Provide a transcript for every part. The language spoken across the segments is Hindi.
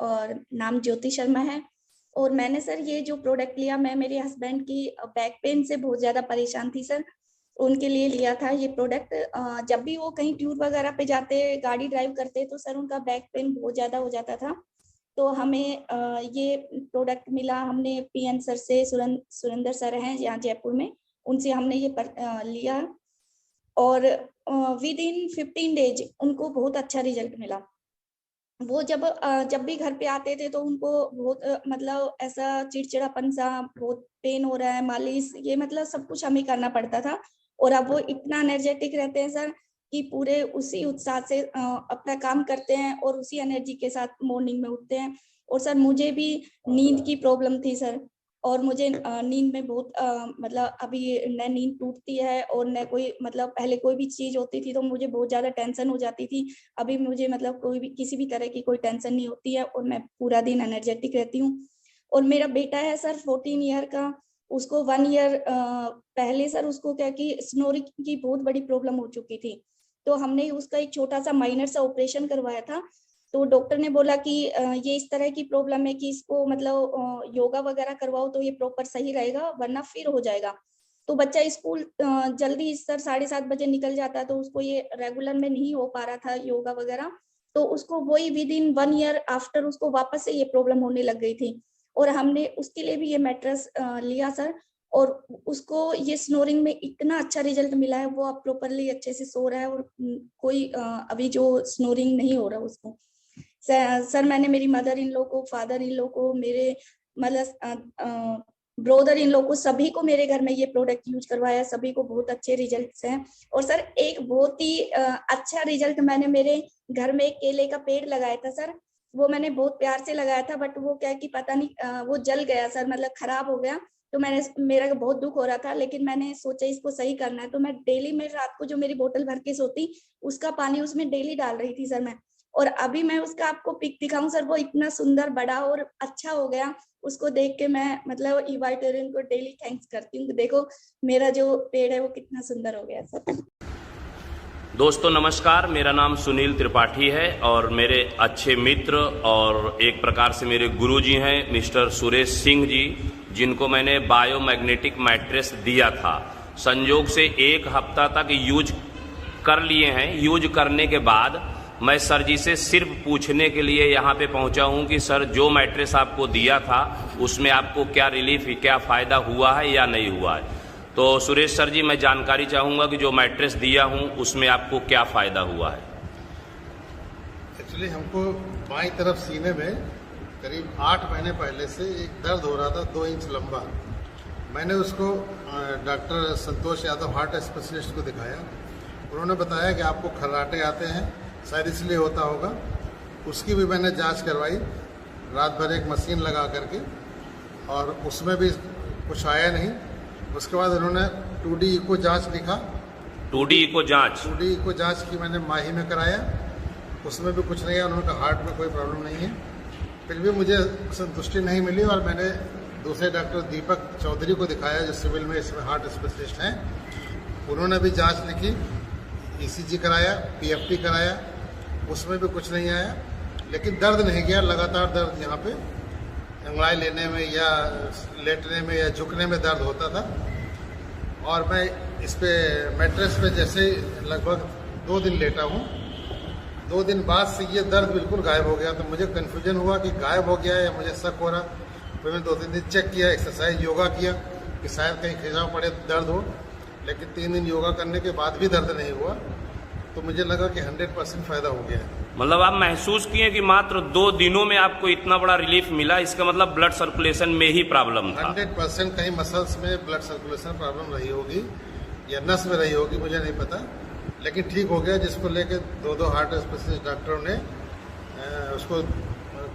और नाम ज्योति शर्मा है। और मैंने सर ये जो प्रोडक्ट लिया, मैं मेरे हस्बैंड की बैक पेन से बहुत ज़्यादा परेशान थी सर, उनके लिए लिया था ये प्रोडक्ट। जब भी वो कहीं टूर वगैरह पे जाते, गाड़ी ड्राइव करते, तो सर उनका बैक पेन बहुत ज़्यादा हो जाता था। तो हमें ये प्रोडक्ट मिला, हमने पीएन सर से, सुरेंद्र सर हैं यहाँ जयपुर में, उनसे हमने ये लिया और विद इन 15 डेज उनको बहुत अच्छा रिजल्ट मिला। वो जब भी घर पे आते थे तो उनको बहुत मतलब ऐसा चिड़चिड़ापन सा, बहुत पेन हो रहा है, मालिश, ये मतलब सब कुछ हमें करना पड़ता था। और अब वो इतना एनर्जेटिक रहते हैं सर कि पूरे उसी उत्साह से अपना काम करते हैं और उसी एनर्जी के साथ मॉर्निंग में उठते हैं। और सर मुझे भी नींद की प्रॉब्लम थी सर, और मुझे नींद में बहुत मतलब अभी न नींद टूटती है और न कोई मतलब पहले कोई भी चीज होती थी तो मुझे बहुत ज्यादा टेंशन हो जाती थी। अभी मुझे मतलब कोई भी किसी भी तरह की कोई टेंशन नहीं होती है और मैं पूरा दिन एनर्जेटिक रहती हूँ। और मेरा बेटा है सर 14 ईयर का, उसको 1 ईयर पहले सर उसको क्या कि स्नोरिंग की बहुत बड़ी प्रॉब्लम हो चुकी थी। तो हमने उसका एक छोटा सा माइनर सा ऑपरेशन करवाया था। तो डॉक्टर ने बोला कि ये इस तरह की प्रॉब्लम है कि इसको मतलब योगा वगैरह करवाओ तो ये प्रॉपर सही रहेगा, वरना फिर हो जाएगा। तो बच्चा स्कूल जल्दी सर 7:30 बजे निकल जाता है, तो उसको ये रेगुलर में नहीं हो पा रहा था योगा वगैरह। तो उसको वही विद इन 1 ईयर आफ्टर उसको वापस से ये प्रॉब्लम होने लग गई थी। और हमने उसके लिए भी ये मैट्रेस लिया सर, और उसको ये स्नोरिंग में इतना अच्छा रिजल्ट मिला है, वो अब प्रॉपरली अच्छे से सो रहा है और कोई अभी जो स्नोरिंग नहीं हो रहा उसको। सर मैंने मेरी मदर इन लॉ को, फादर इन लॉ को, मेरे मतलब ब्रदर इन लॉ को, सभी को मेरे घर में ये प्रोडक्ट यूज करवाया, सभी को बहुत अच्छे रिजल्ट्स हैं। और सर एक बहुत ही अच्छा रिजल्ट, मैंने मेरे घर में एक केले का पेड़ लगाया था सर, वो मैंने बहुत प्यार से लगाया था, बट वो क्या कि पता नहीं वो जल गया सर, मतलब खराब हो गया। तो मेरा बहुत दुख हो रहा था, लेकिन मैंने सोचा इसको सही करना है। तो मैं डेली, मैं रात को जो मेरी बोतल भर के सोती, उसका पानी उसमें डेली डाल रही थी सर मैं। और अभी मैं उसका आपको पिक दिखाऊं सर, वो इतना सुंदर बड़ा और अच्छा हो गया। उसको देख के मैं मतलब इवाइटेरियन को डेली थैंक्स करती हूँ, देखो मेरा जो पेड़ है वो कितना सुंदर हो गया सर। दोस्तों नमस्कार, मेरा नाम सुनील त्रिपाठी है और मेरे अच्छे मित्र और एक प्रकार से मेरे गुरुजी हैं मिस्टर सुरेश सिंह जी, जिनको मैंने बायोमैग्नेटिक मैट्रेस दिया था। संयोग से 1 हफ्ता तक यूज कर लिए हैं। यूज करने के बाद मैं सर जी से सिर्फ पूछने के लिए यहाँ पे पहुँचा हूँ कि सर जो मैट्रेस आपको दिया था उसमें आपको क्या रिलीफ, क्या फ़ायदा हुआ है या नहीं हुआ है। तो सुरेश सर जी, मैं जानकारी चाहूँगा कि जो मैट्रेस दिया हूँ उसमें आपको क्या फ़ायदा हुआ है। एक्चुअली हमको बाईं तरफ सीने में करीब 8 महीने पहले से एक दर्द हो रहा था 2 इंच लंबा। मैंने उसको doctor Santosh Yadav heart specialist को दिखाया। उन्होंने बताया कि आपको खर्राटे आते हैं, शायद इसलिए होता होगा। उसकी भी मैंने जांच करवाई रात भर एक मशीन लगा करके, और उसमें भी कुछ आया नहीं। उसके बाद उन्होंने 2D इको जांच लिखा। 2D इको जांच की मैंने माही में कराया, उसमें भी कुछ नहीं है। उन्होंने कहा हार्ट में कोई प्रॉब्लम नहीं है। फिर भी मुझे संतुष्टि नहीं मिली और मैंने दूसरे डॉक्टर दीपक चौधरी को दिखाया जो सिविल में इसमें हार्ट स्पेशलिस्ट हैं। उन्होंने भी जांच लिखी, ECG कराया, PFT कराया, उसमें भी कुछ नहीं आया। लेकिन दर्द नहीं गया, लगातार दर्द यहाँ पे अंगड़ाई लेने में या लेटने में या झुकने में दर्द होता था। और मैं इस पे मैट्रेस पे जैसे लगभग 2 दिन लेटा हूँ, 2 दिन बाद से ये दर्द बिल्कुल गायब हो गया। तो मुझे कन्फ्यूजन हुआ कि गायब हो गया या मुझे शक हो रहा। फिर मैंने 2-3 दिन चेक किया, एक्सरसाइज योगा किया कि शायद कहीं खिंचाव पड़े दर्द हो, लेकिन 3 दिन योगा करने के बाद भी दर्द नहीं हुआ। तो मुझे लगा कि 100% फ़ायदा हो गया है। मतलब आप महसूस किए कि मात्र 2 दिनों में आपको इतना बड़ा रिलीफ मिला, इसका मतलब ब्लड सर्कुलेशन में ही प्रॉब्लम था। 100% कहीं मसल्स में ब्लड सर्कुलेशन प्रॉब्लम रही होगी या नस में रही होगी, मुझे नहीं पता, लेकिन ठीक हो गया। जिसको लेके 2 हार्ट स्पेशलिस्ट डॉक्टरों ने उसको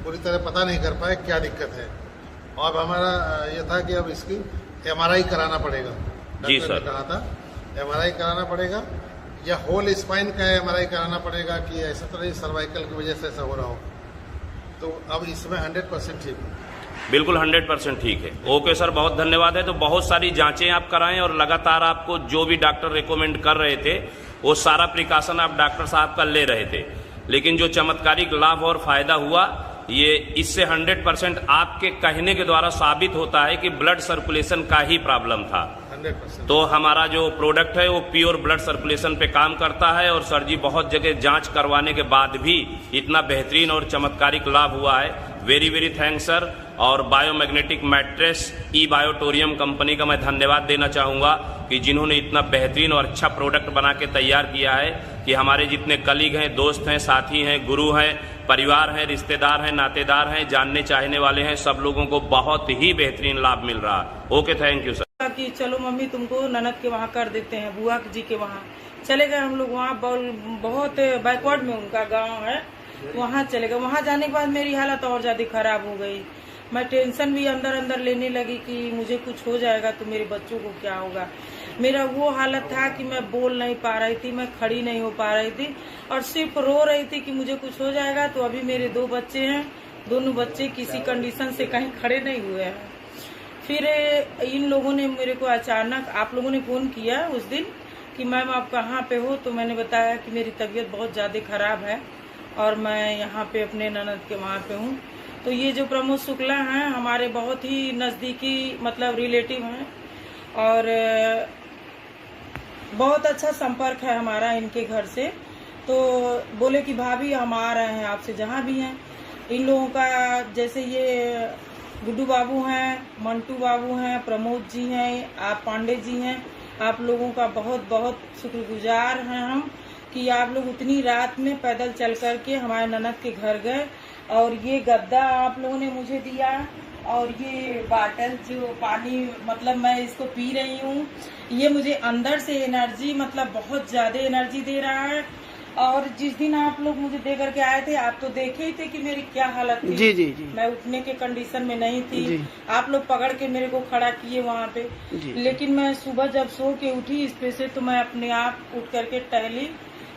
पूरी तरह पता नहीं कर पाए क्या दिक्कत है। और हमारा ये था कि अब इसकी MRI कराना पड़ेगा। जी सर, कहा था MRI कराना पड़ेगा, या होल स्पाइन का MRI कराना पड़ेगा कि ऐसा तो नहीं सर्वाइकल की वजह से ऐसा हो रहा हो। तो अब इसमें 100% ठीक है। बिल्कुल 100% ठीक है। ओके सर, बहुत धन्यवाद है। तो बहुत सारी जांचें आप कराएं और लगातार आपको जो भी डॉक्टर रिकमेंड कर रहे थे वो सारा प्रिकॉशन आप डॉक्टर साहब का ले रहे थे, लेकिन जो चमत्कारिक लाभ और फायदा हुआ ये इससे 100% आपके कहने के द्वारा साबित होता है कि ब्लड सर्कुलेशन का ही प्रॉब्लम था। 100%। तो हमारा जो प्रोडक्ट है वो प्योर ब्लड सर्कुलेशन पे काम करता है और सर जी बहुत जगह जांच करवाने के बाद भी इतना बेहतरीन और चमत्कारिक लाभ हुआ है। Very very thanks sir. और बायोमैग्नेटिक मैट्रेस ई बायोटोरियम कंपनी का मैं धन्यवाद देना चाहूँगा कि जिन्होंने इतना बेहतरीन और अच्छा प्रोडक्ट बना के तैयार किया है कि हमारे जितने कलीग हैं, दोस्त हैं, साथी हैं, गुरु हैं, परिवार हैं, रिश्तेदार हैं, नातेदार हैं, जानने चाहने वाले हैं, सब लोगों को बहुत ही बेहतरीन लाभ मिल रहा है। Okay, thank you sir. कि चलो मम्मी तुमको ननद के वहाँ कर देते हैं, बुआ जी के वहाँ चले गए हम लोग। वहाँ बहुत बैकवर्ड में उनका गांव है, वहाँ चले गए। वहाँ जाने के बाद मेरी हालत और ज्यादा खराब हो गई। मैं टेंशन भी अंदर अंदर लेने लगी कि मुझे कुछ हो जाएगा तो मेरे बच्चों को क्या होगा। मेरा वो हालत था कि मैं बोल नहीं पा रही थी, मैं खड़ी नहीं हो पा रही थी और सिर्फ रो रही थी कि मुझे कुछ हो जाएगा। तो अभी मेरे 2 बच्चे हैं, दोनों बच्चे किसी कंडीशन से कहीं खड़े नहीं हुए हैं। फिर इन लोगों ने मेरे को अचानक, आप लोगों ने फोन किया उस दिन कि मैम आप कहाँ पे हो, तो मैंने बताया कि मेरी तबीयत बहुत ज़्यादा खराब है और मैं यहाँ पे अपने ननद के वहाँ पे हूँ। तो ये जो प्रमोद शुक्ला हैं हमारे बहुत ही नज़दीकी मतलब रिलेटिव हैं और बहुत अच्छा संपर्क है हमारा इनके घर से। तो बोले कि भाभी हम आ रहे हैं आपसे जहाँ भी हैं। इन लोगों का जैसे ये गुड्डू बाबू हैं, मंटू बाबू हैं, प्रमोद जी हैं, आप पांडे जी हैं, आप लोगों का बहुत बहुत शुक्रगुजार हैं हम कि आप लोग उतनी रात में पैदल चल करके हमारे ननद के घर गए और ये गद्दा आप लोगों ने मुझे दिया और ये बाटल जो पानी मतलब मैं इसको पी रही हूँ, ये मुझे अंदर से एनर्जी मतलब बहुत ज्यादा एनर्जी दे रहा है। और जिस दिन आप लोग मुझे दे करके आए थे, आप तो देखे ही थे कि मेरी क्या हालत थी। जी जी जी। मैं उठने के कंडीशन में नहीं थी। आप लोग पकड़ के मेरे को खड़ा किए वहाँ पे, लेकिन मैं सुबह जब सो के उठी इस पे से तो मैं अपने आप उठ करके टहली,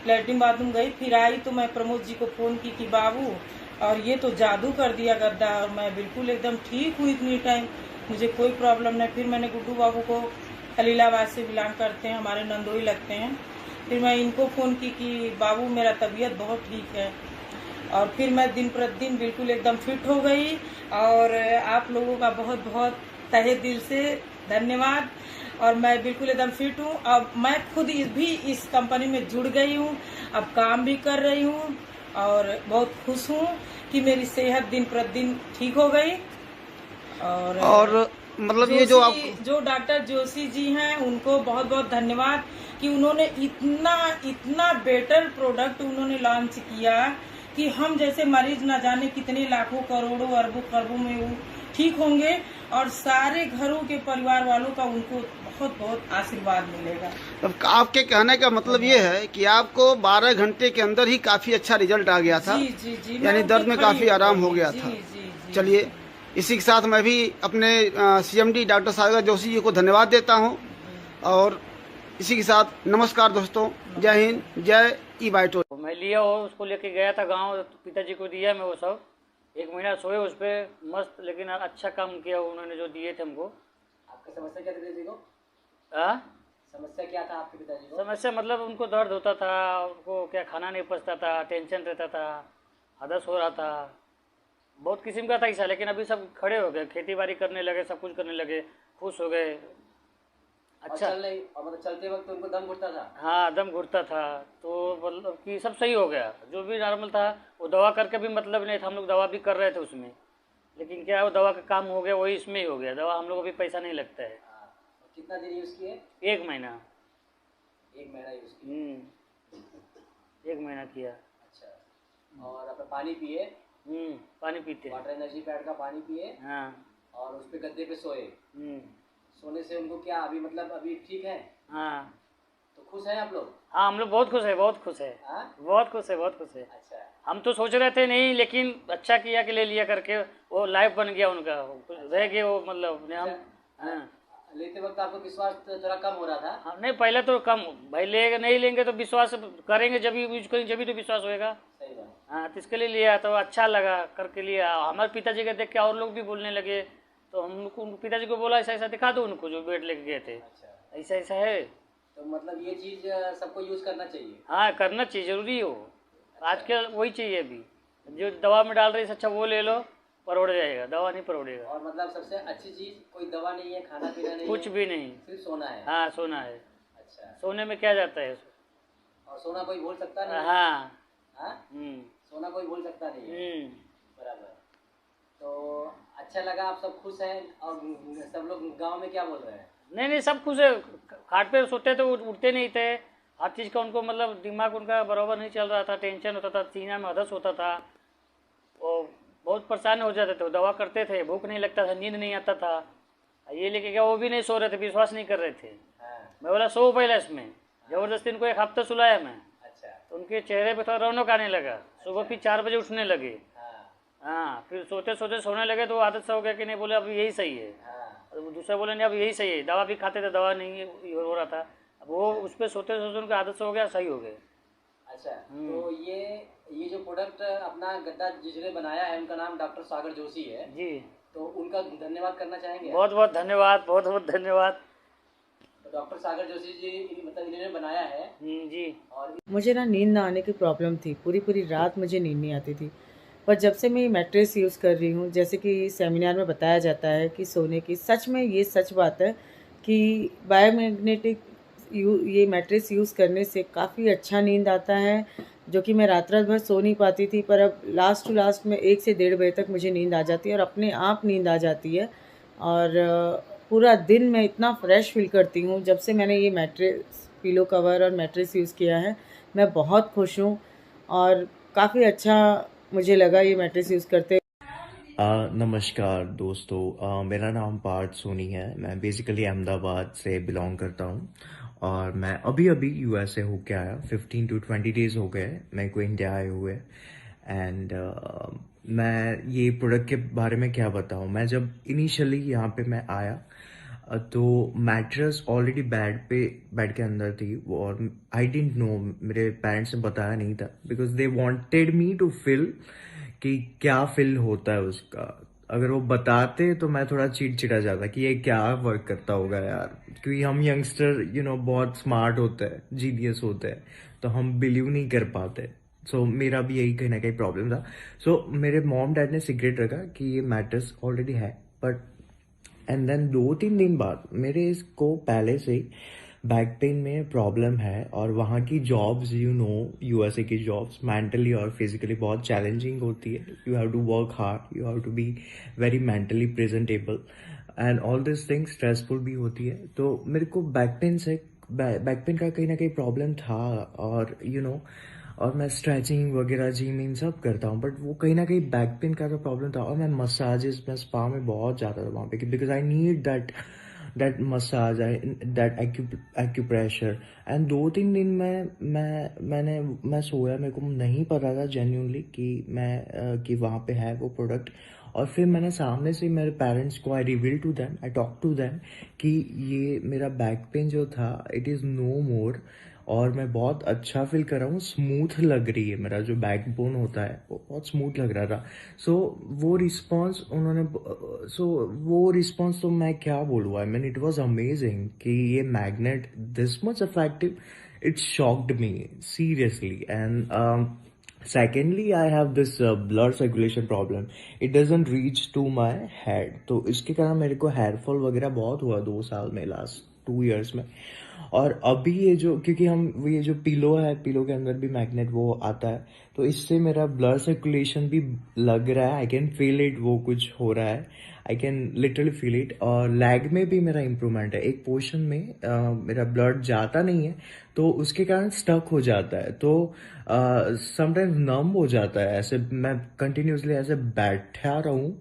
लैट्रिन बाथरूम गई, फिर आई तो मैं प्रमोद जी को फोन की कि बाबू और ये तो जादू कर दिया गद्दा और मैं बिल्कुल एकदम ठीक हूँ इतनी टाइम, मुझे कोई प्रॉब्लम नहीं। फिर मैंने गुड्डू बाबू को, खलीलाबाद से बिलोंग करते हैं, हमारे नंदोई लगते हैं, फिर मैं इनको फ़ोन की कि बाबू मेरा तबीयत बहुत ठीक है। और फिर मैं दिन प्रतिदिन बिल्कुल एकदम फिट हो गई। और आप लोगों का बहुत बहुत तहे दिल से धन्यवाद। और मैं बिल्कुल एकदम फिट हूँ। अब मैं खुद इस कंपनी में जुड़ गई हूँ, अब काम भी कर रही हूँ और बहुत खुश हूँ कि मेरी सेहत दिन प्रतिदिन ठीक हो गई। और मतलब ये जो डॉक्टर जोशी जी हैं उनको बहुत बहुत धन्यवाद कि उन्होंने इतना बेटर प्रोडक्ट उन्होंने लॉन्च किया कि हम जैसे मरीज न जाने कितने लाखों करोड़ों अरबों खरबों में वो ठीक होंगे और सारे घरों के परिवार वालों का उनको बहुत बहुत आशीर्वाद मिलेगा। अब आपके कहने का मतलब ये है कि आपको 12 घंटे के अंदर ही काफी अच्छा रिजल्ट आ गया था। जी, यानी दर्द में काफी आराम हो गया था। चलिए, इसी के साथ मैं भी अपने CMD डॉक्टर सागर जोशी जी को धन्यवाद देता हूं और इसी के साथ नमस्कार दोस्तों, जय हिंद, जय ई बायोटो। मैं लिया हो उसको लेके गया था गांव, पिताजी को दिया मैं वो सब, 1 महीना सोए उस पर मस्त, लेकिन अच्छा काम किया उन्होंने जो दिए थे हमको। आपका समस्या क्या थी पिताजी को? समस्या क्या था आपके पिताजी को? समस्या मतलब उनको दर्द होता था, उनको क्या खाना नहीं पचता था, टेंशन रहता था, हदस हो रहा था, बहुत किस्म का था ऐसा। लेकिन अभी सब खड़े हो गए, खेती बाड़ी करने लगे, सब कुछ करने लगे, खुश हो गए। अच्छा, मतलब चलते वक्त उनको दम घुटता था? हाँ, दम घुटता था, तो मतलब कि सब सही हो गया। जो भी नॉर्मल था वो दवा करके भी मतलब नहीं था, हम लोग दवा भी कर रहे थे उसमें, लेकिन क्या है वो दवा का काम हो गया, वही इसमें ही हो गया। दवा हम लोग को भी पैसा नहीं लगता है। कितना दिन यूज़ किए? 1 महीना। 1 महीना यूज़ किया? 1 महीना किया। अच्छा, और अपना पानी पिए? पानी पीते हैं, वाटर एनर्जी पैड का पानी पिए। हाँ, और उस पे गद्दे पे सोए। सोने से उनको क्या अभी मतलब अभी ठीक है? हाँ। तो खुश हैं आप लोग? हाँ, हम लोग बहुत खुश है, बहुत खुश है। बहुत खुश है, बहुत खुश है। अच्छा, हम तो सोच रहे थे नहीं, लेकिन अच्छा किया कि ले लिया करके, वो लाइफ बन गया उनका, रह गए वो मतलब हम। हाँ, लेते वक्त आपको विश्वास थोड़ा कम हो रहा था? हाँ, नहीं पहले तो कम, भाई ले नहीं लेंगे तो विश्वास करेंगे, जब यूज करेंगे जब तो विश्वास होएगा। सही बात। हाँ, तो इसके लिए लिया, तो अच्छा लगा करके लिया। हमारे पिताजी के देख के और लोग भी बोलने लगे, तो हम पिताजी को बोला ऐसा ऐसा दिखा दो उनको जो बेड लेके गए थे। अच्छा, ऐसा ऐसा है, तो मतलब ये चीज़ सबको यूज़ करना चाहिए? हाँ, करना चाहिए, जरूरी हो। आज के वही चाहिए अभी। जो दवा में डाल रही है अच्छा वो ले लो, परोड़ जाएगा, दवा नहीं परोड़ेगा। और मतलब सबसे अच्छी चीज कोई दवा नहीं है, खाना पीना नहीं कुछ है, भी नहीं, सिर्फ सोना है। हाँ सोना है। अच्छा, सोने में क्या जाता है? और सोना कोई बोल सकता नहीं है? हाँ। हाँ? सोना कोई बोल सकता नहीं है, बराबर। तो अच्छा लगा, आप सब खुश हैं और सब लोग गांव में क्या बोल रहे हैं? नहीं सब खुश है। खाट पे सोते थे, उठते नहीं थे, हर चीज़ का उनको मतलब दिमाग उनका बराबर नहीं चल रहा था, टेंशन होता था, सीना में हदस होता था, और बहुत परेशान हो जाते थे। दवा करते थे, भूख नहीं लगता था, नींद नहीं आता था। ये लेके क्या वो भी नहीं सो रहे थे, विश्वास नहीं कर रहे थे। मैं बोला सो पहले इसमें, जबरदस्ती इनको 1 हफ्ता सुलाया मैं। अच्छा, तो उनके चेहरे पे थोड़ा रौनक आने लगा, सुबह फिर 4 बजे उठने लगे। हाँ, फिर सोते सोते सोने लगे तो आदत सा हो गया कि नहीं, बोले अब यही सही है। तो दूसरा बोले नहीं अब यही सही है, दवा भी खाते थे, दवा नहीं हो रहा था, अब वो उस पर सोते सोते उनकी आदत से हो गया, सही हो गए। अच्छा, तो ये जो प्रोडक्ट अपना गद्दा जिसने बनाया है उनका नाम डॉक्टर सागर जोशी है जी, तो उनका धन्यवाद करना चाहेंगे? बहुत बहुत धन्यवाद, बहुत बहुत धन्यवाद। तो डॉक्टर सागर जोशी जी मतलब इन्होंने बनाया है जी। और मुझे ना नींद ना आने की प्रॉब्लम थी, पूरी पूरी रात मुझे नींद नहीं आती थी। पर जब से मैं ये मैट्रेस यूज़ कर रही हूँ, जैसे कि सेमिनार में बताया जाता है कि सोने की, सच में ये सच बात है कि बायोमैग्नेटिक ये मैट्रेस यूज़ करने से काफ़ी अच्छा नींद आता है, जो कि मैं रात भर सो नहीं पाती थी, पर अब लास्ट टू लास्ट में 1 से 1.5 बजे तक मुझे नींद आ जाती है और अपने आप नींद आ जाती है। और पूरा दिन मैं इतना फ्रेश फील करती हूँ। जब से मैंने ये मैट्रेस, पिलो कवर और मैट्रेस यूज़ किया है, मैं बहुत खुश हूँ और काफ़ी अच्छा मुझे लगा ये मैट्रेस यूज़ करते। नमस्कार दोस्तों, मेरा नाम पार्थ सोनी है। मैं बेसिकली अहमदाबाद से बिलोंग करता हूँ और मैं अभी यूएसए होके आया। 15 to 20 डेज़ हो गए मेरे को इंडिया आए हुए। एंड मैं ये प्रोडक्ट के बारे में क्या बताऊँ। मैं जब इनिशियली यहाँ पे मैं आया तो मैट्रेस ऑलरेडी बेड के अंदर थी और आई डिडंट नो, मेरे पेरेंट्स ने बताया नहीं था because they wanted me to feel कि क्या फील होता है उसका। अगर वो बताते तो मैं थोड़ा चिड़चिड़ा जाता कि ये क्या वर्क करता होगा यार, क्योंकि हम यंगस्टर बहुत स्मार्ट होते हैं, जीनियस होते हैं, तो हम बिलीव नहीं कर पाते। सो मेरा भी यही कहीं ना कहीं प्रॉब्लम था। सो मेरे मॉम डैड ने सीक्रेट रखा कि ये मैट्रेस ऑलरेडी है, बट एंड देन 2-3 दिन बाद मेरे इसको पहले से ही बैक पेन में प्रॉब्लम है और वहाँ की जॉब्स यूएसए की जॉब्स मेंटली और फिजिकली बहुत चैलेंजिंग होती है। You have to work hard, you have to be very mentally presentable and all this things stressful भी होती है। तो मेरे को बैक पेन का कहीं ना कहीं प्रॉब्लम था और और मैं स्ट्रेचिंग वगैरह जिम सब करता हूँ, बट वो कहीं ना कहीं बैक पेन का तो प्रॉब्लम था। और मैं मसाजेस में स्पा में बहुत जाता था वहाँ पे, because I need that massage, that acupressure. And 2-3 दिन में मैं सोया, मेरे को नहीं पता था जेन्युइनली कि वहाँ पे है वो प्रोडक्ट। और फिर मैंने सामने से मेरे पेरेंट्स को I reveal to them, I talk to them कि ये मेरा बैक पेन जो था इट इज़ नो मोर और मैं बहुत अच्छा फील कर रहा हूँ, स्मूथ लग रही है, मेरा जो बैकबोन होता है वो बहुत स्मूथ लग रहा था। सो वो रिस्पॉन्स तो मैं क्या बोलूँ, I mean it was amazing कि ये magnet this much effective, it shocked me seriously. And secondly I have this blood circulation problem, it doesn't reach to my head, तो इसके कारण मेरे को हेयर फॉल वगैरह बहुत हुआ 2 साल में, लास्ट 2 years में। और अभी ये जो, क्योंकि ये जो पिलो है, पिलो के अंदर भी मैग्नेट वो आता है, तो इससे मेरा ब्लड सर्कुलेशन भी लग रहा है, आई कैन फील इट, वो कुछ हो रहा है, I can literally feel it. और लैग में भी मेरा इम्प्रूवमेंट है, एक पोर्शन में मेरा ब्लड जाता नहीं है तो उसके कारण स्टक हो जाता है, तो समटाइम्स नम हो जाता है, ऐसे मैं कंटिन्यूसली ऐसे बैठा रहूं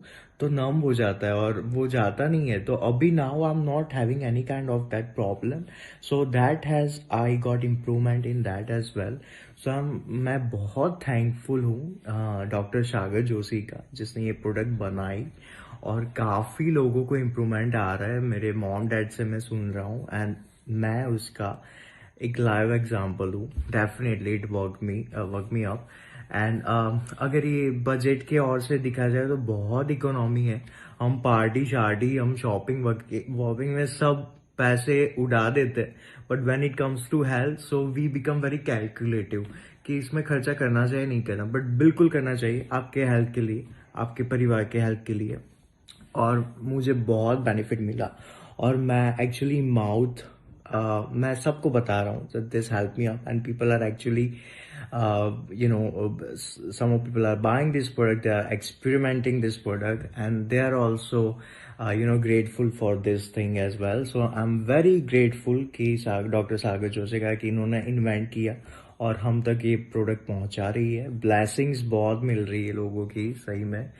तो नम हो जाता है और वो जाता नहीं है। तो अभी now I am not having any kind of that problem, so that has I got improvement in that as well. So मैं बहुत थैंकफुल हूँ डॉक्टर सागर जोशी का, जिसने ये प्रोडक्ट बनाई और काफ़ी लोगों को इम्प्रूवमेंट आ रहा है। मेरे मॉम डैड से मैं सुन रहा हूँ एंड मैं उसका एक लाइव एग्जाम्पल हूँ। Definitely it work me up. And अगर ये बजट के ओर से दिखा जाए तो बहुत इकोनॉमी है। हम पार्टी हम शॉपिंग वॉपिंग में सब पैसे उड़ा देते हैं, but when it comes to health so we become very calculative कि इसमें खर्चा करना चाहिए नहीं करना, बट बिल्कुल करना चाहिए आपके हेल्थ के लिए, आपके परिवार के हेल्थ के लिए। और मुझे बहुत बेनिफिट मिला। और मैं एक्चुअली मैं सबको बता रहा हूँ this help me up, and people are actually some of people are buying this product, they are experimenting this product, and they are also grateful for this thing as well. So I'm very grateful कि डॉक्टर सागर जोशी कि इन्होंने इन्वेंट किया और हम तक ये प्रोडक्ट पहुंचा रही है। ब्लेसिंग्स बहुत मिल रही है लोगों की सही में,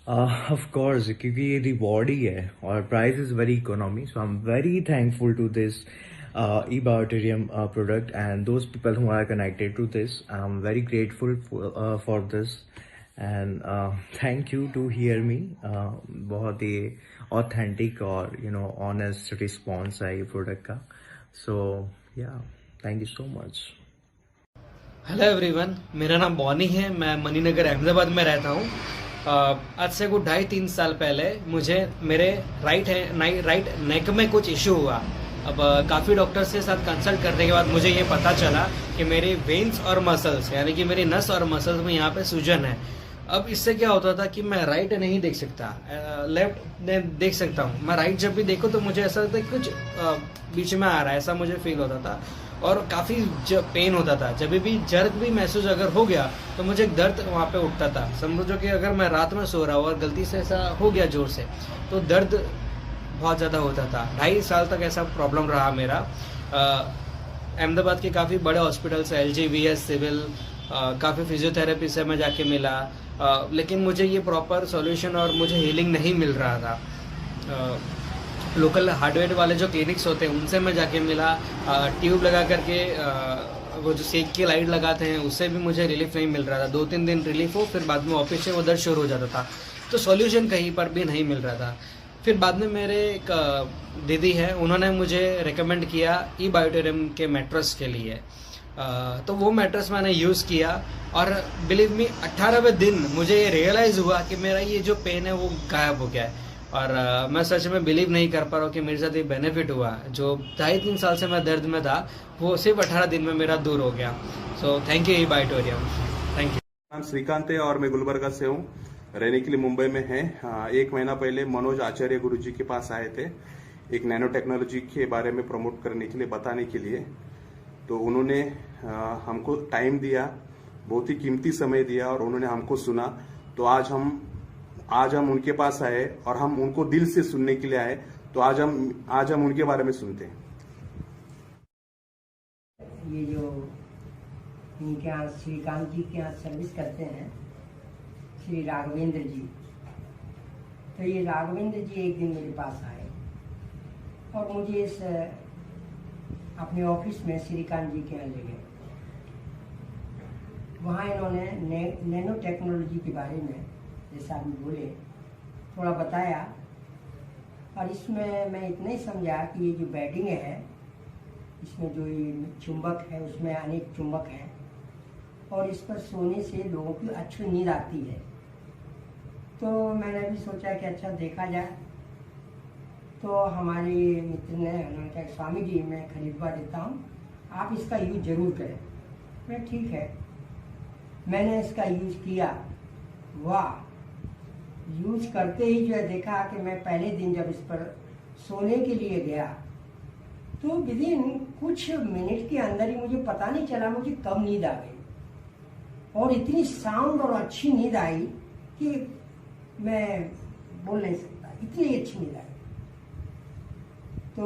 ऑफ कोर्स, क्योंकि ये रिवॉर्ड ही है और price is very economy. So I am very thankful to this eBioterium product and those people who are connected to this. I'm very grateful for this, and thank you to hear me. बहुत ही authentic और honest response है ये product का। So yeah, thank you so much. Hello everyone, मेरा नाम बॉनी है। मैं मणिनगर अहमदाबाद में रहता हूँ। आज से कुछ 2.5-3 साल पहले मुझे मेरे राइट नेक में कुछ इशू हुआ। अब काफ़ी डॉक्टर से साथ कंसल्ट करने के बाद मुझे ये पता चला कि मेरी वेन्स और मसल्स, यानी कि मेरी नस और मसल्स में यहाँ पे सूजन है। अब इससे क्या होता था कि मैं राइट नहीं देख सकता, लेफ्ट देख सकता हूँ। मैं राइट जब भी देखूँ तो मुझे ऐसा लगता है कुछ बीच में आ रहा है, ऐसा मुझे फील होता था और काफ़ी पेन होता था। जब भी जर्क भी महसूस अगर हो गया तो मुझे दर्द वहाँ पे उठता था। समझो कि अगर मैं रात में सो रहा हूँ और गलती से ऐसा हो गया जोर से, तो दर्द बहुत ज़्यादा होता था। 2.5 साल तक ऐसा प्रॉब्लम रहा मेरा। अहमदाबाद के काफ़ी बड़े हॉस्पिटल से, LGVS सिविल, काफ़ी फिजियोथेरेपी से मैं जाके मिला, लेकिन मुझे ये प्रॉपर सॉल्यूशन और मुझे हीलिंग नहीं मिल रहा था। लोकल हार्डवेयर वाले जो क्लिनिक्स होते हैं उनसे मैं जाके मिला, ट्यूब लगा करके वो जो सेक की लाइट लगाते हैं उससे भी मुझे रिलीफ नहीं मिल रहा था। 2-3 दिन रिलीफ हो, फिर बाद में वापस से वो दर्द शुरू हो जाता था। तो सॉल्यूशन कहीं पर भी नहीं मिल रहा था। फिर बाद में मेरे एक दीदी है, उन्होंने मुझे रेकमेंड किया eBioterium के मैट्रेस के लिए। तो वो मैट्रेस मैंने यूज़ किया और बिलीव मी 18वें दिन मुझे ये रियलाइज़ हुआ कि मेरा ये जो पेन है वो गायब हो गया है। और मैं सच में बिलीव नहीं कर पा रहा हूँ कि मेरे साथ ये बेनिफिट हुआ। जो 2.5-3 साल से मैं दर्द में था वो सिर्फ 18 दिन में मेरा दूर हो गया। So thank you eBioterium, thank you. नाम श्रीकांत है और मैं गुलबर्गा से हूँ, रहने के लिए मुंबई में है। 1 महीना पहले मनोज आचार्य गुरुजी के पास आए थे एक नैनो टेक्नोलॉजी के बारे में प्रमोट करने के लिए, बताने के लिए। तो उन्होंने हमको टाइम दिया, बहुत ही कीमती समय दिया और उन्होंने हमको सुना। तो आज हम उनके पास आए और हम उनको दिल से सुनने के लिए आए। तो आज हम उनके बारे में सुनते हैं। ये जो इनके यहाँ श्रीकांत जी के यहाँ सर्विस करते हैं, श्री राघवेंद्र जी, तो ये राघवेंद्र जी एक दिन मेरे पास आए और मुझे इस अपने ऑफिस में श्रीकांत जी के यहाँ ले गए। वहाँ इन्होंने नैनो टेक्नोलॉजी के बारे में, जैसा अभी बोले, थोड़ा बताया। और इसमें मैं इतना ही समझा कि ये जो बेडिंग है, इसमें जो ये चुंबक है उसमें अनेक चुंबक हैं और इस पर सोने से लोगों की अच्छी नींद आती है। तो मैंने भी सोचा कि अच्छा देखा जाए। तो हमारे मित्र ने उन्होंने कहा स्वामी जी मैं खरीदवा देता हूँ, आप इसका यूज जरूर करें। मैं ठीक है, मैंने इसका यूज किया। वाह, यूज करते ही जो है देखा कि मैं पहले दिन जब इस पर सोने के लिए गया तो विदिन कुछ मिनट के अंदर ही मुझे पता नहीं चला मुझे कब नींद आ गई और इतनी साउंड और अच्छी नींद आई कि मैं बोल नहीं सकता, इतनी अच्छी नींद आई। तो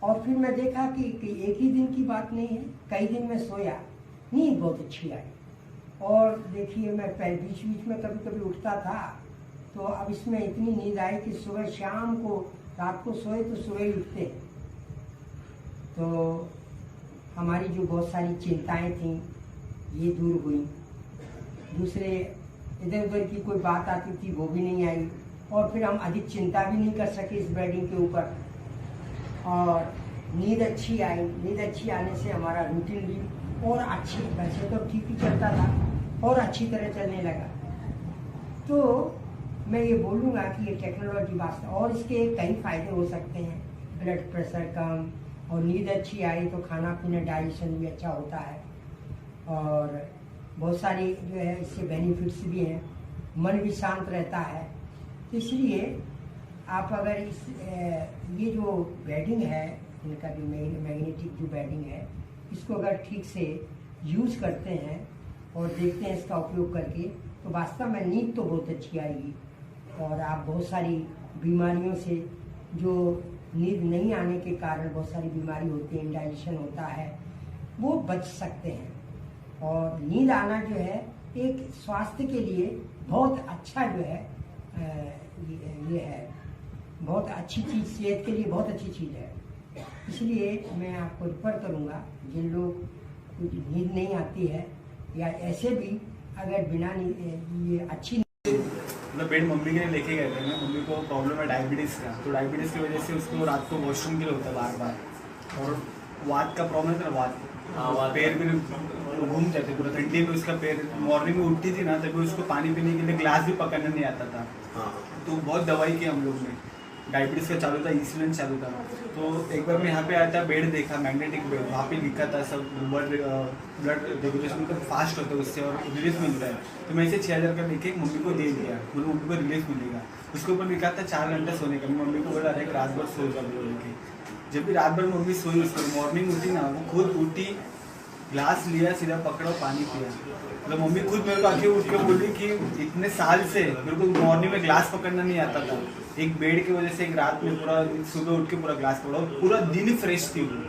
और फिर मैं देखा कि एक ही दिन की बात नहीं है, कई दिन में सोया, नींद बहुत अच्छी आई। और देखिए मैं बीच बीच में कभी कभी उठता था, तो अब इसमें इतनी नींद आई कि सुबह शाम को, रात को सोए तो सुबह ही उठते। तो हमारी जो बहुत सारी चिंताएं थी ये दूर हुई। दूसरे इधर उधर की कोई बात आती थी वो भी नहीं आई और फिर हम अधिक चिंता भी नहीं कर सके इस बेडिंग के ऊपर। और नींद अच्छी आई। नींद अच्छी आने से हमारा रूटीन भी और अच्छी, वैसे तो ठीक ही चलता था और अच्छी तरह चलने लगा। तो मैं ये बोलूँगा कि ये टेक्नोलॉजी वास्तव, और इसके कई फायदे हो सकते हैं। ब्लड प्रेशर कम, और नींद अच्छी आई तो खाना पीना डाइजेशन भी अच्छा होता है। और बहुत सारी जो है इससे बेनिफिट्स भी हैं, मन भी शांत रहता है। तो इसलिए आप अगर ये जो बेडिंग है इनका जो मैग्नेटिक जो बेडिंग है, इसको अगर ठीक से यूज करते हैं और देखते हैं इसका उपयोग करके, तो वास्तव में नींद तो बहुत अच्छी आएगी और आप बहुत सारी बीमारियों से, जो नींद नहीं आने के कारण बहुत सारी बीमारी होती है, इंडाइजेशन होता है, वो बच सकते हैं। और नींद आना जो है एक स्वास्थ्य के लिए बहुत अच्छा जो है ये है, बहुत अच्छी चीज़, सेहत के लिए बहुत अच्छी चीज़ है। इसलिए मैं आपको रिफर करूँगा, जिन लोग कुछ नींद नहीं आती है या ऐसे भी अगर बिना ये अच्छी मतलब बेड मम्मी के लिए लेके गए थे ना, मम्मी को प्रॉब्लम है डायबिटीज़ का, तो डायबिटीज़ की वजह से उसको रात को वॉशरूम के लिए होता है बार बार, और वात का प्रॉब्लम है ना, वात पैर भी घूम जाते पूरा, ठंडी में उसका पैर, मॉर्निंग में उठती थी ना तभी उसको पानी पीने के लिए ग्लास भी पकड़ना नहीं आता था। तो बहुत दवाई की हम लोग ने, डायबिटीज़ का चालू था, इंसुलिन चालू था। तो एक बार मैं यहाँ पे आया था, बेड देखा, मैग्नेटिक बेड, वहाँ पे लिखा था सब ब्लड रेगुलेशन का फास्ट होता है उससे और रिलीफ मिलता है। तो मैं इसे 6000 का लेके मम्मी को दे दिया, बोलो मम्मी को रिलीफ मिलेगा। उसके ऊपर लिखा था 4 घंटे सोने का। मम्मी को बोला अरे रात भर सो जाओ बोल के। जब भी रात भर मम्मी सोई, उसको मॉर्निंग उठी ना, वो खुद उठी, ग्लास लिया, सीधा पकड़ा, पानी पिया। मतलब मम्मी खुद मेरे को आके उठ के बोली कि इतने साल से मेरे को मॉर्निंग में ग्लास पकड़ना नहीं आता था, एक बेड की वजह से एक रात में पूरा सुबह उठ के पूरा ग्लास पकड़ा, पूरा दिन फ्रेश थी वो,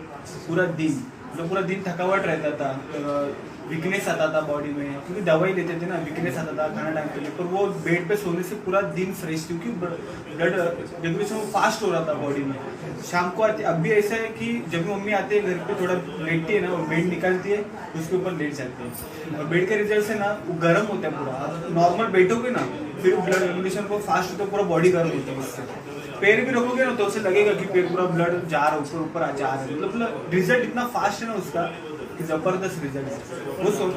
पूरा दिन, मतलब पूरा दिन थकावट रहता था, वीकनेस आता था बॉडी में, क्योंकि दवाई लेते थे ना, वीकनेस आता था खाना टाइम पे लिए, पर वो बेड पे सोने से पूरा दिन फ्रेश थी, क्योंकि ब्लड रेगुलेशन फास्ट हो रहा था बॉडी में। शाम को आती, अब भी ऐसा है कि जब भी मम्मी आती है घर पे, थोड़ा लेटती है ना, वो बेड निकालती है, उसके ऊपर लेट जाती है, और बेड के रिजल्ट से ना वो गर्म होता है पूरा। नॉर्मल बैठोगे ना, फिर ब्लड रेगुलेशन को फास्ट होता है, पूरा बॉडी गर्म होता है उससे। पैर भी रखोगे ना तो उसे लगेगा कि पैर पूरा ब्लड जा रहा है, ऊपर ऊपर जा रहा है, मतलब रिजल्ट इतना फास्ट है ना उसका, जबरदस्त रिजल्ट है।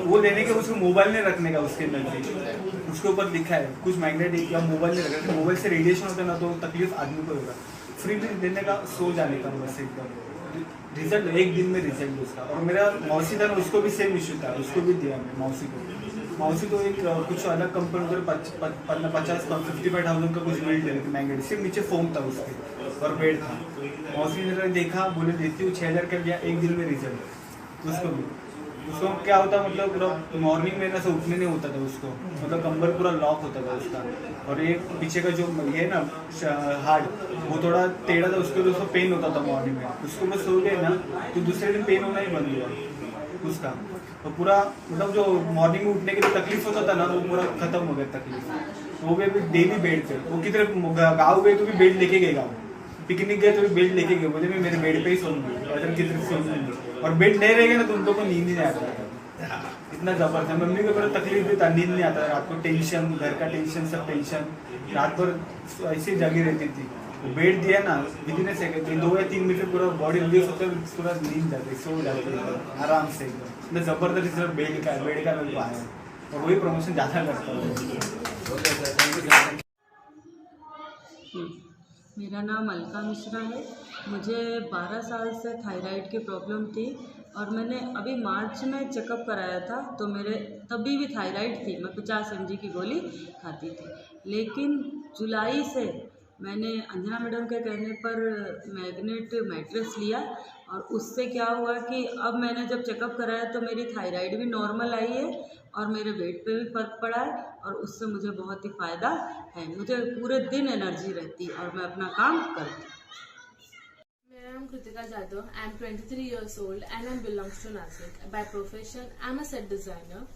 वो लेने के, उसको मोबाइल में रखने का, उसके अंदर उसके ऊपर लिखा है कुछ मैग्नेटिक, या मोबाइल में रखा, मोबाइल से रेडिएशन होता है ना, तो तकलीफ आदमी को होगा। फ्री में देने का, सो जाने का, बस एकदम रिजल्ट, एक दिन में रिजल्ट उसका। और मेरा मौसी था ना, उसको भी सेम इश्यू था, उसको भी दिया मैं मौसी को एक कुछ अलग कंपनी उधर 55,000 का कुछ बिल्ड है मैग्नेटिक, सिर्फ नीचे फोम था उसके और बेड था। मौसी ने देखा, बोले देती हूँ, 6000 का दिया, एक दिन में रिजल्ट उसको क्या होता, मतलब पूरा मॉर्निंग में ना से उठने नहीं होता था उसको, मतलब कंबल पूरा लॉक होता था उसका, और एक पीछे का जो ये ना हार्ट, वो थोड़ा टेढ़ा था, उसको पेन होता था मॉर्निंग में। उसको मैं सो गए ना तो दूसरे दिन पेन होना ही बंद हुआ उसका, तो पूरा मतलब जो मॉर्निंग में उठने के लिए तकलीफ होता था ना, वो पूरा खत्म हो गया तकलीफ। वो भी डेली बेड पे, वो किधर गाँव गए तो भी बेड लेके गए, गाँव पिकनिक गए तो भी बेड लेके गए, बोले मैं मेरे बेड पे ही सोऊंगी, अगर किधर सोऊंगी, और बेड नहीं रहेगा ना तो उन लोगों को नींद नहीं आता, इतना जबरदस्त। मम्मी को बड़ा तकलीफ भी था, नींद नहीं आता, रात को टेंशन, घर का टेंशन, सब टेंशन, रात भर ऐसी जगी रहती थी। वो बेड दिया ना, विदिन ए सेकंड 2 या 3 मिनट में पूरा बॉडी रिलीज होता है, पूरा नींद जाती, सो जाती है आराम से एकदम। मैं जबरदस्त रिजल्ट बेड का मेरे को आया, और वही प्रमोशन ज़्यादा करता हूँ। मेरा नाम अलका मिश्रा है। मुझे 12 साल से थायराइड की प्रॉब्लम थी, और मैंने अभी मार्च में चेकअप कराया था, तो मेरे तभी भी थायराइड थी, मैं 50 mg की गोली खाती थी। लेकिन जुलाई से मैंने अंजना मैडम के कहने पर मैग्नेट मैट्रेस लिया, और उससे क्या हुआ कि अब मैंने जब चेकअप कराया तो मेरी थायराइड भी नॉर्मल आई है, और मेरे वेट पे भी फ़र्क पड़ा है, और उससे मुझे बहुत ही फ़ायदा है। मुझे पूरे दिन एनर्जी रहती है और मैं अपना काम करती हूँ। मेरा नाम Kritika Jadhav, I am 23 years old and I belongs to Nashik. By profession I am a set designer.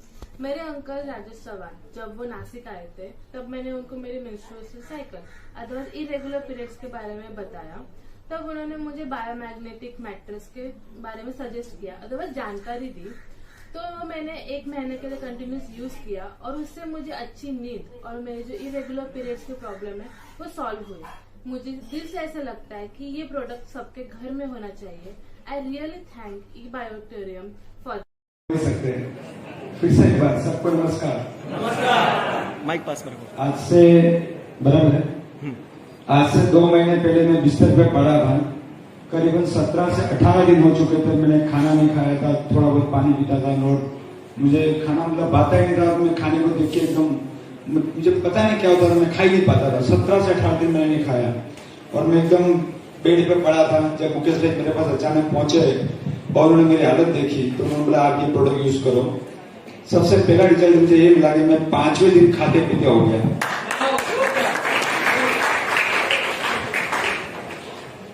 मेरे अंकल राजेश चौहान जब वो नासिक आए थे, तब मैंने उनको मेरी menstrual cycle otherwise irregular periods के बारे में बताया। तब उन्होंने मुझे बायोमैग्नेटिक मैट्रेस के बारे में सजेस्ट किया, अदरवाइज जानकारी दी। तो मैंने 1 महीने के लिए कंटिन्यूस यूज किया, और उससे मुझे अच्छी नींद और मेरे जो इरेगुलर पीरियड्स की प्रॉब्लम है वो सॉल्व हुई। मुझे दिल से ऐसा लगता है कि ये प्रोडक्ट सबके घर में होना चाहिए। आई रियली थैंक ई बायोटेरियम फॉर सकते हैं। फिर से एक बार सबको नमस्कार। माइक पास करो। आज से बराबर है, आज से 2 महीने पहले मैं बिस्तर पे पड़ा था। करीबन 17 से 18 दिन हो चुके थे, मैंने खाना नहीं खाया था, थोड़ा बहुत पानी पीता था, मुझे खाना मतलब बाता ही नहीं था। मैं खाने को देख के एकदम मुझे पता नहीं क्या होता था, मैं खा ही नहीं पाता था। 17 से 18 दिन मैंने नहीं खाया और मैं एकदम बेड पे पड़ा था। जब मुकेश भाई मेरे पास अचानक पहुंचे और उन्होंने मेरी हालत देखी तो उन्होंने बोला आप ये प्रोडक्ट यूज करो। सबसे पहला रिजल्ट मुझे ये मिला कि मैं 5वें दिन खाते पीते हो गया।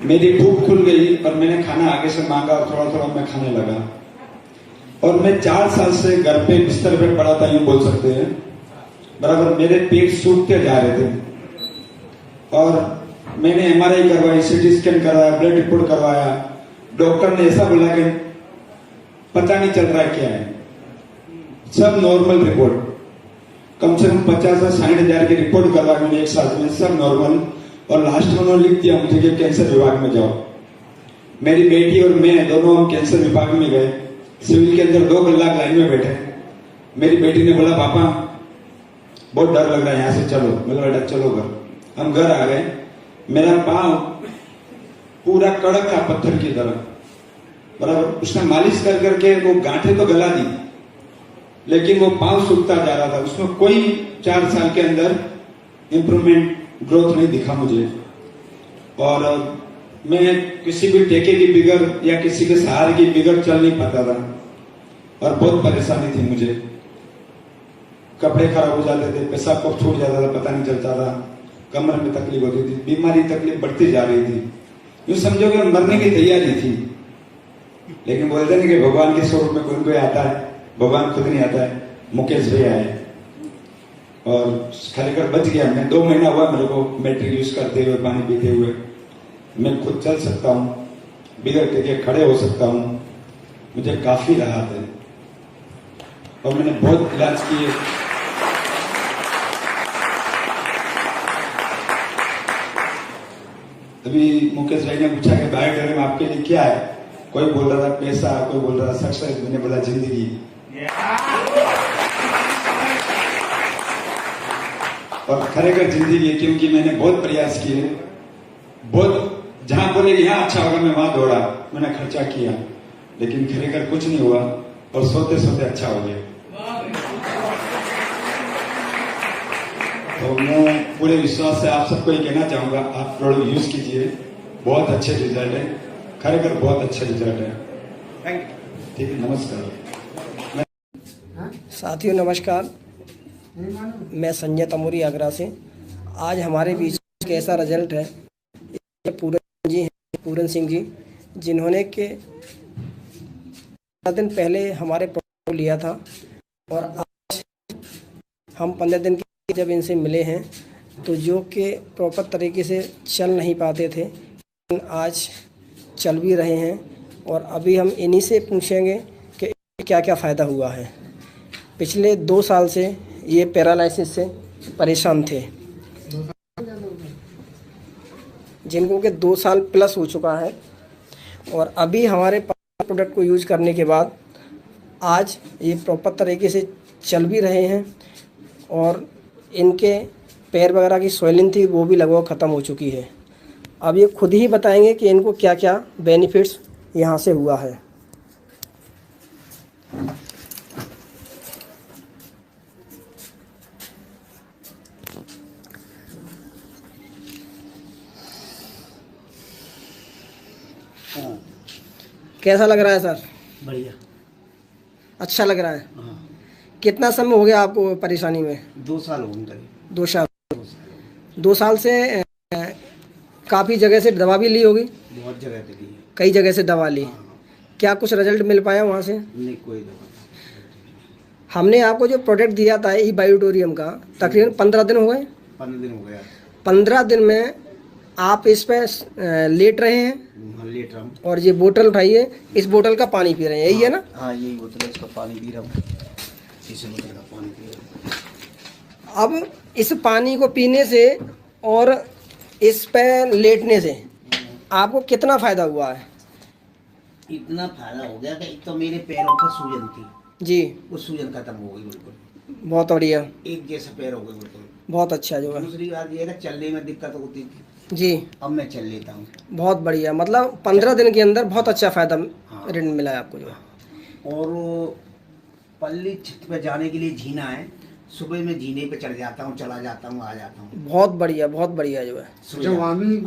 मेरी भूख खुल गई और मैंने खाना आगे से मांगा और थोड़ा थोड़ा मैं खाने लगा। और मैं 4 साल से घर पे बिस्तर पे पड़ा था, यूं बोल सकते हैं। बराबर मेरे पेट सूखते जा रहे थे और मैंने MRI करवाई, CT स्कैन करवाया, ब्लड रिपोर्ट करवाया। डॉक्टर ने ऐसा बोला कि पता नहीं चल रहा है क्या है, सब नॉर्मल रिपोर्ट। कम से कम 50 से 60 हजार की रिपोर्ट करवाई मैंने एक साथ में, सब नॉर्मल। और लास्ट में उन्होंने लिख दिया मुझे कि कैंसर विभाग में जाओ। मेरी बेटी और मैं दोनों हम कैंसर विभाग में गए। सिविल के अंदर 2 लाख लाइन में बैठे। मेरी बेटी ने बोला पापा बहुत डर लग रहा है, यहाँ से चलो। बोला बेटा चलो घर। हम घर आ गए। मेरा पांव पूरा कड़क था पत्थर की तरह। बराबर उसने मालिश कर करके वो गांठें तो गला दी, लेकिन वो पांव सूखता जा रहा था। उसमें कोई 4 साल के अंदर इंप्रूवमेंट ग्रोथ नहीं दिखा मुझे। और मैं किसी भी टेके की बिगर या किसी के सहारे की बिगर चल नहीं पाता था और बहुत परेशानी थी मुझे। कपड़े खराब हो जाते थे, पेशाब कब छूट जाता था पता नहीं चलता था, कमर में तकलीफ होती थी, बीमारी तकलीफ बढ़ती जा रही थी। यूं समझो कि मरने की तैयारी थी। लेकिन बोलते नहीं कि भगवान के स्वरूप में कोई कोई आता है, भगवान खुद नहीं आता है। मुकेश भाई आए और खाली कर बच गया। मैं 2 महीना हुआ मेरे को मैट्रिक यूज करते हुए, पानी पीते हुए। मैं खुद चल सकता हूँ, बिगड़ के खड़े हो सकता हूँ। मुझे काफी राहत है और मैंने बहुत इलाज किए। अभी मुकेश भाई ने पूछा कि बायोटेक में आपके लिए क्या है। कोई बोल रहा था पैसा, कोई बोल रहा था सक्सेस, मैंने बोला जिंदगी। और खरेखर जिंदगी है, क्योंकि मैंने बहुत प्रयास किए। बहुत जहां बोले कि यहाँ अच्छा होगा मैं वहां दौड़ा, मैंने खर्चा किया, लेकिन खरेखर कुछ नहीं हुआ और सोते सोते अच्छा हो गया। तो मैं पूरे विश्वास से आप सबको ये कहना चाहूंगा, आप प्रोडक्ट यूज कीजिए, बहुत अच्छे रिजल्ट है, खरेखर बहुत अच्छे रिजल्ट है। Thank you. ठीक है, नमस्कार। साथियों नमस्कार, मैं संजय तमोरी आगरा से। आज हमारे बीच कैसा रिजल्ट है, ये पूरन सिंह जी, जिन्होंने के 15 दिन पहले हमारे प्रोडक्ट लिया था और आज हम 15 दिन के जब इनसे मिले हैं तो जो कि प्रॉपर तरीके से चल नहीं पाते थे, आज चल भी रहे हैं। और अभी हम इन्हीं से पूछेंगे कि क्या क्या फ़ायदा हुआ है। पिछले 2 साल से ये पैरालिसिस से परेशान थे, जिनको कि 2 साल प्लस हो चुका है। और अभी हमारे प्रोडक्ट को यूज करने के बाद आज ये प्रॉपर तरीके से चल भी रहे हैं और इनके पैर वगैरह की स्वेलिंग थी वो भी लगभग ख़त्म हो चुकी है। अब ये खुद ही बताएंगे कि इनको क्या क्या बेनिफिट्स यहाँ से हुआ है। कैसा लग रहा है सर? बढ़िया, अच्छा लग रहा है। कितना समय हो गया आपको परेशानी में? 2 साल हो गए। 2 साल से काफ़ी जगह से दवा भी ली होगी? बहुत जगह पे ली, कई जगह से दवा ली। क्या कुछ रिजल्ट मिल पाया वहाँ से? नहीं, कोई दवा। हमने आपको जो प्रोडक्ट दिया था ई बायोटोरियम का, तकरीबन 15 दिन हो गए। 15 दिन हो गया। 15 दिन में आप इस पे लेट रहे हैं? लेट रहा हूँ। और ये बोतल उठाइए, इस बोतल का पानी पी रहे हैं, यही है ना? हाँ, यही बोतल है, इसका पानी पी रहा हूँ। इस बोतल का पानी पी रहा हूँ। अब इस पानी को पीने से और इस पे लेटने से आपको कितना फ़ायदा हुआ है? इतना फायदा हो गया कि एक तो मेरे पैरों पर सूजन थी जी, वो सूजन खत्म हो गई बिल्कुल। बहुत बढ़िया, एक जैसे पैर हो गए बिल्कुल। बहुत अच्छा जो है। दूसरी बात ये है कि चलने में दिक्कत होती थी जी, अब मैं चल लेता हूँ। बहुत बढ़िया, मतलब 15 दिन के अंदर बहुत अच्छा फ़ायदा रिजल्ट मिला है आपको जो है। और पल्ली छत पे जाने के लिए जीना है, सुबह में जीने पे चढ़ जाता हूँ, चला जाता हूँ, आ जाता हूँ। बहुत बढ़िया जो है। जो वहाँ भी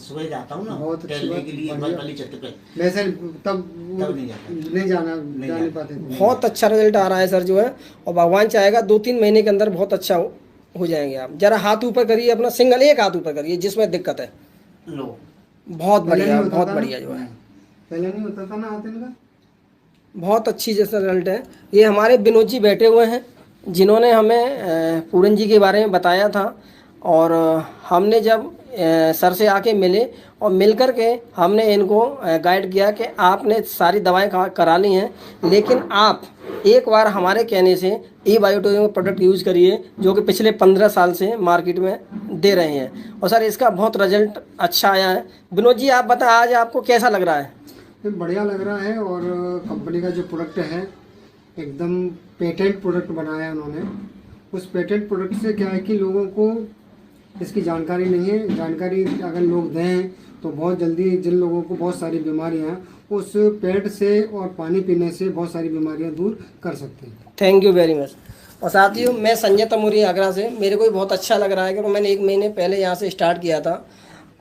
सुबह जाता हूँ ना, बहुत टहलने के लिए पल्ली छत पे। वैसे तब नहीं पाते। बहुत अच्छा रिजल्ट आ रहा है सर जो है, और भगवान चाहेगा 2-3 महीने के अंदर बहुत अच्छा हो जाएंगे आप। जरा हाथ ऊपर करिए अपना, सिंगल एक हाथ ऊपर करिए जिसमें दिक्कत है। लो बहुत बढ़िया जो है। पहले नहीं होता था ना हाथ इनका। बहुत अच्छी जैसा रिजल्ट है। ये हमारे विनोद जी बैठे हुए हैं जिन्होंने हमें पूरन जी के बारे में बताया था, और हमने जब सर से आके मिले और मिल कर के हमने इनको गाइड किया कि आपने सारी दवाएं करानी हैं, लेकिन आप एक बार हमारे कहने से E-बायोटोनिक प्रोडक्ट यूज़ करिए जो कि पिछले 15 साल से मार्केट में दे रहे हैं, और सर इसका बहुत रिजल्ट अच्छा आया है। विनोद जी आप बताएं आज आपको कैसा लग रहा है? बढ़िया लग रहा है, और कंपनी का जो प्रोडक्ट है एकदम पेटेंट प्रोडक्ट बनाया है उन्होंने। उस पेटेंट प्रोडक्ट से क्या है कि लोगों को इसकी जानकारी नहीं है। जानकारी अगर लोग दें तो बहुत जल्दी जिन लोगों को बहुत सारी बीमारियां उस पेट से और पानी पीने से बहुत सारी बीमारियां दूर कर सकते हैं। Thank you very much. और साथियों मैं संजय तमूरी आगरा से, मेरे को बहुत अच्छा लग रहा है क्योंकि मैंने 1 महीने पहले यहाँ से स्टार्ट किया था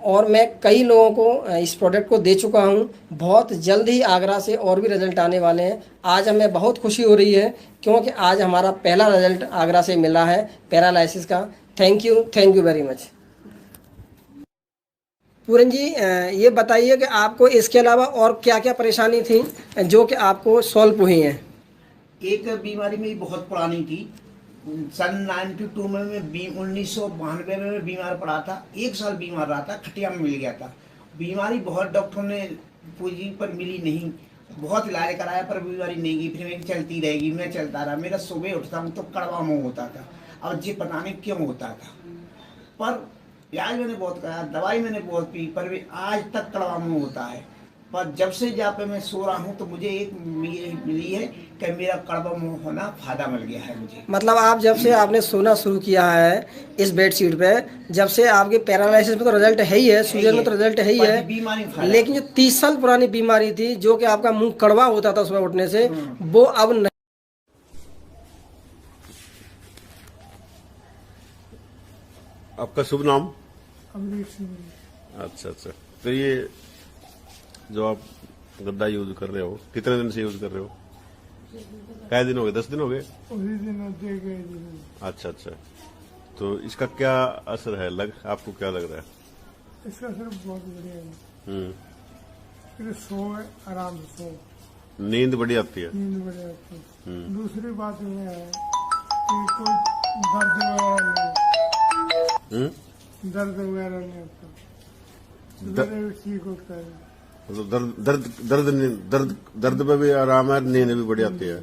और मैं कई लोगों को इस प्रोडक्ट को दे चुका हूँ। बहुत जल्द ही आगरा से और भी रिजल्ट आने वाले हैं। आज हमें बहुत खुशी हो रही है क्योंकि आज हमारा पहला रिजल्ट आगरा से मिला है पैरालिसिस का। Thank you very much. Puran ji ये बताइए कि आपको इसके अलावा और क्या क्या परेशानी थी जो कि आपको सॉल्व हुई हैं? एक बीमारी मेरी बहुत पुरानी थी। सन 92 में मैं 1992 में बीमार पड़ा था। 1 साल बीमार रहा था, खटिया में मिल गया था। बीमारी बहुत डॉक्टरों ने पूंजी पर मिली नहीं, बहुत इलाज कराया पर बीमारी नहीं गई। फिर मैं चलती रहेगी, मैं चलता रहा। मेरा सुबह उठता हूँ तो कड़वा मुँह होता था। अब ये पता नहीं क्यों होता था, पर इलाज मैंने बहुत कराया, दवाई मैंने बहुत पी, पर भी आज तक कड़वा मुँह होता है। पर जब से जहाँ पे मैं सो रहा हूँ तो मुझे एक मिली है कि मेरा कड़वा मुँह होना फायदा मिल गया है मुझे। मतलब आप जब से आपने सोना शुरू किया है इस बेडशीट पे, जब से आपके पैरालिसिस में तो रिजल्ट है ही है, सूजन में तो रिजल्ट है ही है, लेकिन जो 30 साल पुरानी बीमारी थी जो कि आपका मुंह कड़वा होता था सुबह उठने से, वो अब नहीं। आपका शुभ नाम? अमरीश सिंह। अच्छा। तो ये जो आप गद्दा यूज कर रहे हो कितने दिन से यूज कर रहे हो? कै दिन हो गए? 10 दिन हो गए? उसी दिन। अच्छा। तो इसका क्या असर है? आपको क्या लग रहा है? इसका असर बहुत बढ़िया है। फिर सो आराम से सो, नींद बड़ी आती है। दूसरी बात यह है कि कोई दर्द वगैरह नहीं होता, ठीक होता है। दर्द में भी आराम है, नींद भी बढ़िया आती है।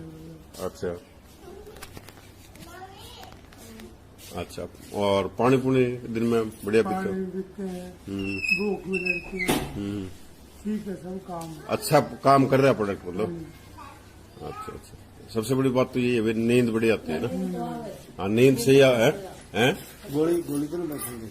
अच्छा। और पानी पुनी दिन में बढ़िया पीते हैं, भूख भी लगती है, ठीक है सब काम। अच्छा काम कर रहा है प्रोडक्ट मतलब। अच्छा। सबसे बड़ी बात तो ये है नींद बड़ी आती है ना। हाँ नींद सही है। गोली तो नहीं बैठेंगे,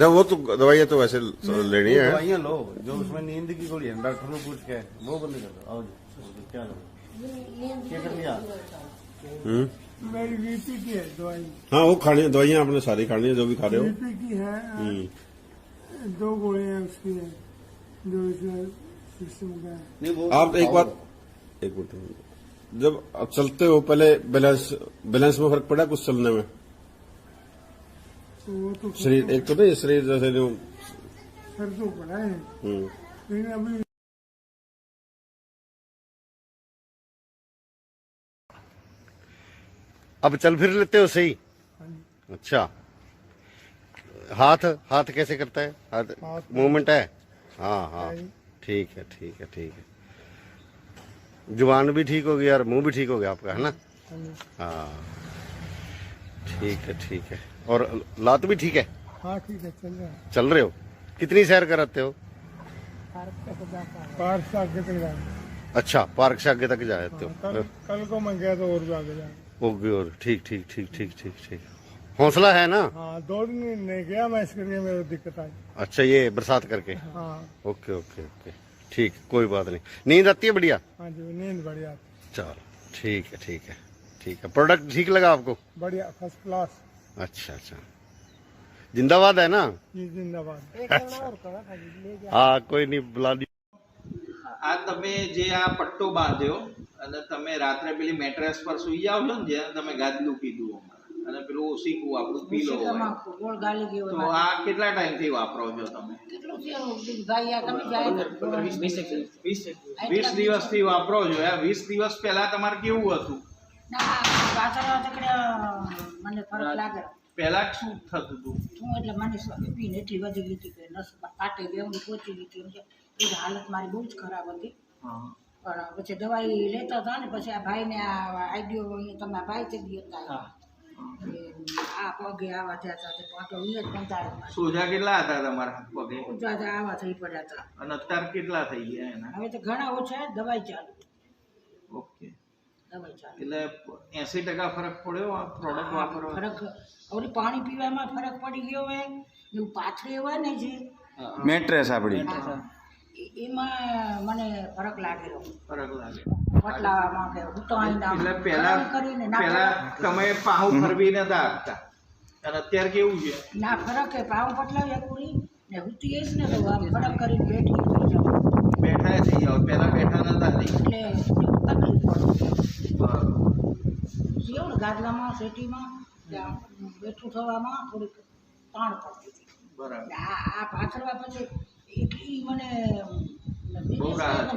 वो तो दवाइयाँ तो वैसे लेनी है। दवाइयाँ लो, जो उसमें नींद की गोली है डॉक्टर को पूछ के वो बंद कर दो। क्या कर लिया? मेरी बीपी की है दवाई। हाँ वो खानी दवाइयाँ आपने सारी खानी है जो भी खा रहे हो। बीपी की है, 2 गोलियां उसकी है जो इसमें सिस्टम का है। आप एक मिनट, जब आप चलते हो पहले बैलेंस में फर्क पड़ा कुछ चलने में? तो शरीर एक तो नहीं, शरीर जैसे जो सर तो पड़ा है, लेकिन अभी अब चल फिर लेते हो सही? अच्छा। हाथ कैसे करता है? हाथ मूवमेंट है? हाँ ठीक है। जुबान भी ठीक हो गई और मुंह भी ठीक हो गया आपका, है ना? हाँ ठीक है। और लात भी ठीक है? हाँ ठीक है, चल रहे हो। कितनी सैर कराते हो? पार्क से आगे तक जाए। अच्छा पार्क से आगे तक जाते हो। कल को मैं गया तो और भी आगे जाए। और ठीक। हौसला है ना? हाँ 2 दिन नहीं गया मैं, इसके लिए मेरे दिक्कत आई। अच्छा, ये बरसात करके। हाँ। ओके ओके ओके, ठीक, कोई बात नहीं। नींद आती है बढ़िया? हाँ जी, नींद बढ़िया। चलो ठीक है ठीक है ठीक है। प्रोडक्ट ठीक लगा आपको? बढ़िया, फर्स्ट क्लास। अच्छा अच्छा, जिंदाबाद है ना? जी जिंदाबाद। अच्छा। हाँ कोई नहीं, बुला दी। આ તમે જે આ પટ્ટો બાંધ્યો અને તમે રાત્રે પેલી મેટ્રેસ પર સુઈ જાવ છો ને, જ્યાં તમે ગાદલું કીધું અને પેલું ઓશીકું આપણું પીલો હોય, તો આ કેટલા ટાઈમ થી વાપરો છો તમે? 20 દિવસ થી વાપરો છો? 20 દિવસ પહેલા તમારે કેવું હતું? પહેલા શું થતું હતું? એટલે મને પીને એટલી વધી ગઈ હતી કે નસ પાટે બેવડી પહોંચી ગઈ હતી, એ હાલત મારી બહુ જ ખરાબ હતી. પણ પછી દવાઈ લેતા હતા ને, પછી આ ભાઈને આ આઈડિયો તમે આ ભાઈ તે હતા, આ પગે આવા થયા હતા, પાટો એ જ પંચાળે. સોજા કેટલા હતા તમારા પગે? સોજા આવા થઈ પડ્યા હતા. અને અત્યારે કેટલા થઈ ગયા એના? હવે તો ઘણા ઓછા, દવાઈ ચાલુ. ઓકે, એટલે 80% ફરક પડ્યો આ પ્રોડક્ટ વાપરવા? ફરક હવે પાણી પીવામાં ફરક પડી ગયો હોય, એવું પાથરી હોય ને જે મેટ્રેસ આપણી, એમાં મને ફરક લાગેલો. ફરક લાગે પટલાવામાં કે ઉતાણીના એટલે પહેલા તમે પાહું ફરવી નતા આપતા, અને અત્યારે કેવું છે? ના ફરક એ પાહું પટલાવી પૂરી ને હુતી જ ને, તો ફરક કરીને બેઠી થઈ જાવ. બેઠા થઈ જાવ, પહેલા બેઠા નતા થઈ એટલે તકલીફ પડે. જેવું ને ગાદલામાં સેટીમાં બેઠું થવામાં થોડીક તાણ પડતી હતી. બરાબર. આ પાછળવા પછી એટલી મને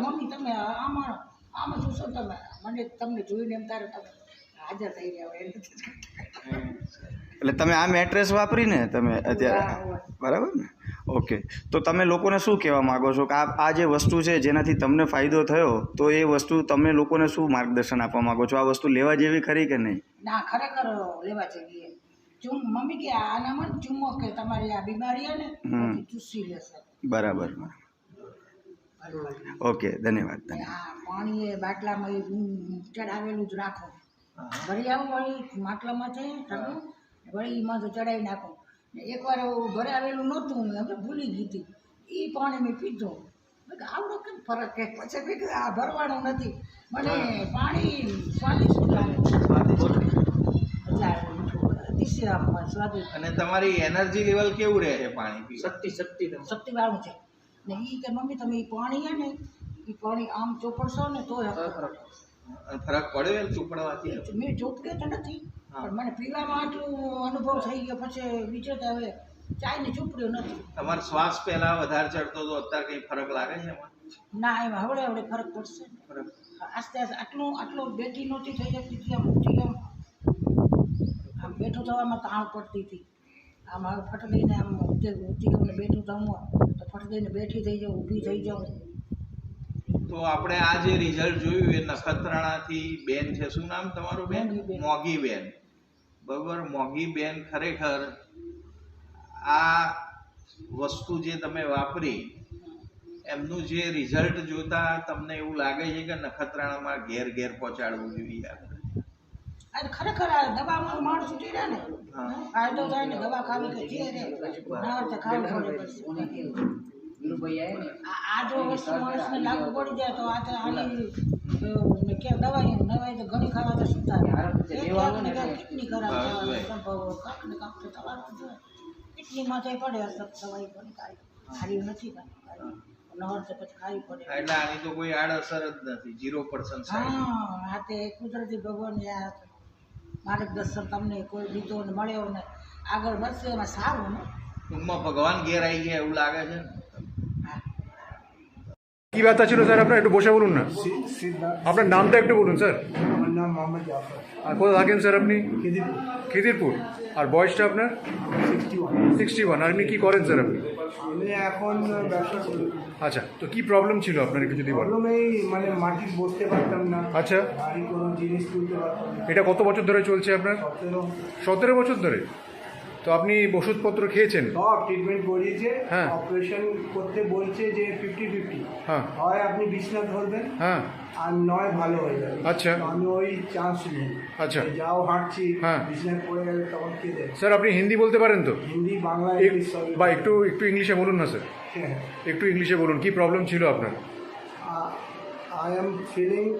મમ્મી તમે આમાં શું છો તમે, મને તમને જોઈને એમ તારે તમે હાજર થઈ ગયા હોય. એટલે તમે આ મેટ્રેસ વાપરીને તમે અત્યારે, બરાબર ને? ઓકે, તો તમે લોકોને શું કહેવા માગો છો કે આ જે વસ્તુ છે જેનાથી તમને ફાયદો થયો, તો એ વસ્તુ તમે લોકોને શું માર્ગદર્શન આપવા માગો છો? આ વસ્તુ લેવા જેવી ખરી કે નહીં? ના, ખરેખર લેવા જેવી. મમ્મી કે આનામાં ચૂમો કે તમારી આ બીમારી ને ચૂસી લેશે. બરાબર, ઓકે, ધન્યવાદ. પાણી એ બાટલામાં ચડાવેલું જ રાખો, ભરી આવું વળી માટલામાંથી ઠંડુ, વળી એમાં તો ચડાવી નાખો. એકવાર ભરાવેલું નહોતું, અમે ભૂલી ગઈ હતી, એ પાણી મેં પીધું. આવડો કેમ ફરક કે પછી મેં કીધું આ ભરવાનું નથી, મને પાણી સ્વાદિષ્ટ લાગે. અને તમારી એનર્જી લેવલ કેવું રહે છે પાણી પી? શક્તિ વાળું છે ને. એ કે મમ્મી તમે એ પાણી છે ને, એ પાણી આમ ચોપડશો ને તો ફરક પડ્યો એમ ચોપડવાથી? મેં ચોપડ્યો તો નથી, પણ મને પીવામાં આટલું અનુભવ થઈ ગયો પછી બીજો તો હવે ચાયને ચોપડ્યો નથી. તમારો શ્વાસ પહેલા વધારે ચડતો તો અત્યારે કઈ ફરક લાગે છે એમાં? ના, એમાં હવડે હવડે ફરક પડશે. આસ્તે આસ્તે આટલો બેઠી નહોતી થઈ જતી હતી, આમ બેઠું થવામાં તાણ પડતી હતી. આમ હવે ફટ દઈને આમ ઉઠી ગયું ને બેઠું થવું તો ફટ દઈને બેઠી થઈ જાઉં, ઊભી થઈ જાઉં. તો આપણે આ જે રિઝલ્ટ જોયું એ નખત્રાણાથી બેન છે, શું નામ તમારું બેન? મોગી બેન. બરાબર, મોગી બેન ખરેખર આ વસ્તુ જે તમે વાપરી એમનું જે રિઝલ્ટ જોતા તમને એવું લાગે છે કે નખત્રાણામાં ઘેર ઘેર પહોંચાડવું જોઈએ. ખરેખર આ દવામાં માણસ ઉઠી રહ્યા ને, ફાયદો થાય ને, દવા ખાવી કે જે ખાવી આ જો વસ્તુ માણસને લાગુ પડી જાય તો આ આની કે દવાઈ તો ઘણી ખાવા તો શું થાય? કિડની ખરાબ કાંક ને કાંક તો થવાનું છે. કિડની માથે પડે અસર, દવાઈ પણ કાંઈ સારી નથી, નવર તો પછી ખાવી પડે. એટલે આની તો કોઈ આડઅસર જ નથી, 0%. હા, આ તે કુદરતી ભગવાન માર્ગદર્શન તમને કોઈ દીધો ને મળ્યો ને આગળ વધશે એમાં સારું ને. ટૂંકમાં ભગવાન ঘের આવી ગયા એવું লাગે છે। কি ব্যথা ছিল স্যার আপনার? একটু বসে বলুন না। আপনার নামটা একটু বলুন স্যার। আমার নাম মোহাম্মদ জাফর। আর কোথায় থাকেন স্যার আপনি? খিদিরপুর। আর বয়সটা আপনার? 61। আর আপনি কি করেন স্যার আপনি? আমি এখন ব্যবসা করি। আচ্ছা, তো কি প্রবলেম ছিল আপনার একটু যদি বলেন? প্রবলেম এই মানে মাটি বসতে পারতাম না। আচ্ছা, ভারী কোনো জিনিস তুলতে পারতাম না। এটা কত বছর ধরে চলছে আপনার? 17 বছর ধরে। তো আপনি ওষুধপত্র খেয়েছেন? সব ট্রিটমেন্ট করিয়েছে, হ্যাঁ। অপারেশন করতে বলছে যে 50-50, হ্যাঁ হয় আপনি বিছনা ধরবেন হ্যাঁ আর নয় ভালো হয়ে যাবে। আচ্ছা। তো আমি ওই চান্স নিই। আচ্ছা। যাও হাঁটছি, হ্যাঁ। বিছনায় পড়ে গেলে তখন কে দেয়? স্যার আপনি হিন্দি বলতে পারেন তো? হিন্দি, বাংলা, এক- ইংলিশ সবই। বা একটু একটু ইংলিশে বলুন না স্যার, হ্যাঁ। একটু ইংলিশে বলুন কি প্রবলেম ছিল আপনার? I am feeling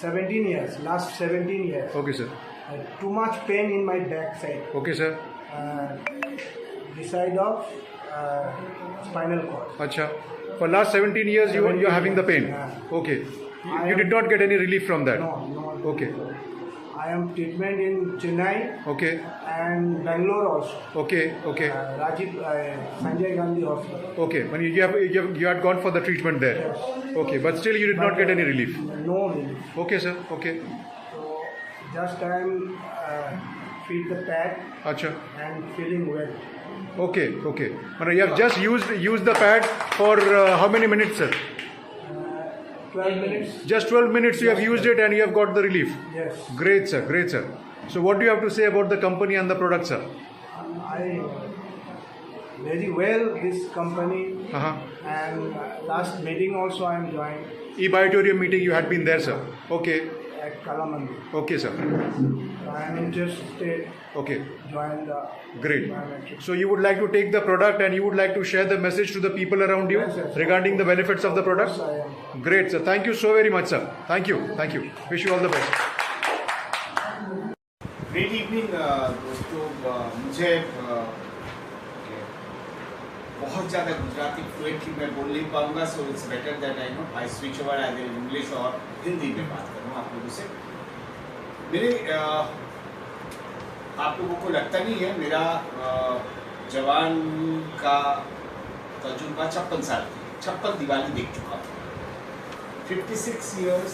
17 years, last 17 years. Okay sir. Too much pain in my back side. Okay sir. This side of spinal cord. আচ্ছা, for last 17 years you are having the pain. Okay, you did not get any relief from that? No. Okay. I am treatment in Chennai. Okay. And Bangalore also. Okay. Rajiv Sanjay Gandhi Hospital. Okay, when you had gone for the treatment there. Okay, but still you did not get any relief. No relief. Okay sir, okay. So just I am feed the pad. Acha. And feeling well. Okay. But you have just used the pad for how many minutes, sir? 12 minutes. Just 12 minutes you have used it and you have got the relief. Yes. Great sir. So what do you have to say about the company and the product, sir? I very well this company. And last meeting also I am joined E-Biotorium meeting you had been there, sir. Okay. at Kalamandi. Okay sir. I am interested. Okay. Join the. Great. So you would like to take the product and you would like to share the message to the people around you regarding the benefits of the product? Yes, I am. Great sir. Thank you so very much, sir. Thank you. Wish you all the best. Great evening दोस्तों, मुझे बहुत ज़्यादा गुजराती फ्लुएंटली मैं बोल नहीं पाऊंगा, so it's better that I know I switch over either English और हिंदी में बात करूँ आप लोगों से। मेरे आप लोगों को लगता नहीं है, मेरा जवान का तजुर्बा 56 साल, 56 दिवाली देख चुका हूँ। 56 ईयर्स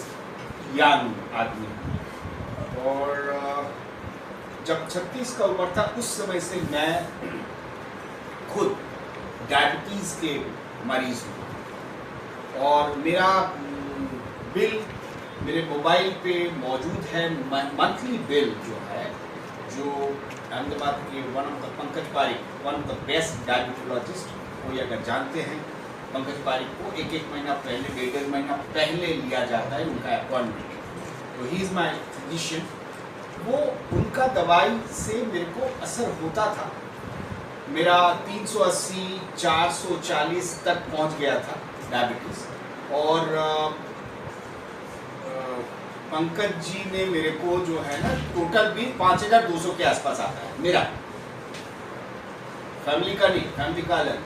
यंग आदमी, और जब 36 का उम्र था उस समय से मैं खुद डायबिटीज़ के मरीज हूँ, और मेरा बिल मेरे मोबाइल पे मौजूद है। मंथली बिल जो है, जो अहमदाबाद के Pankaj Pareek, one of the best diabetologist, कोई अगर जानते हैं पंकज पारिक को, एक महीना पहले, 1.5 महीना पहले लिया जाता है उनका अपॉइंटमेंट। तो ही इज़ माई फिजिशियन। वो उनका दवाई से मेरे को असर होता था। मेरा 380, 440 तक पहुंच गया था डायबिटीज़, और पंकज जी ने मेरे को जो है ना, टोटल बिल 5200 के आसपास आता है मेरा, फैमिली का नहीं, फैमिली का अलग।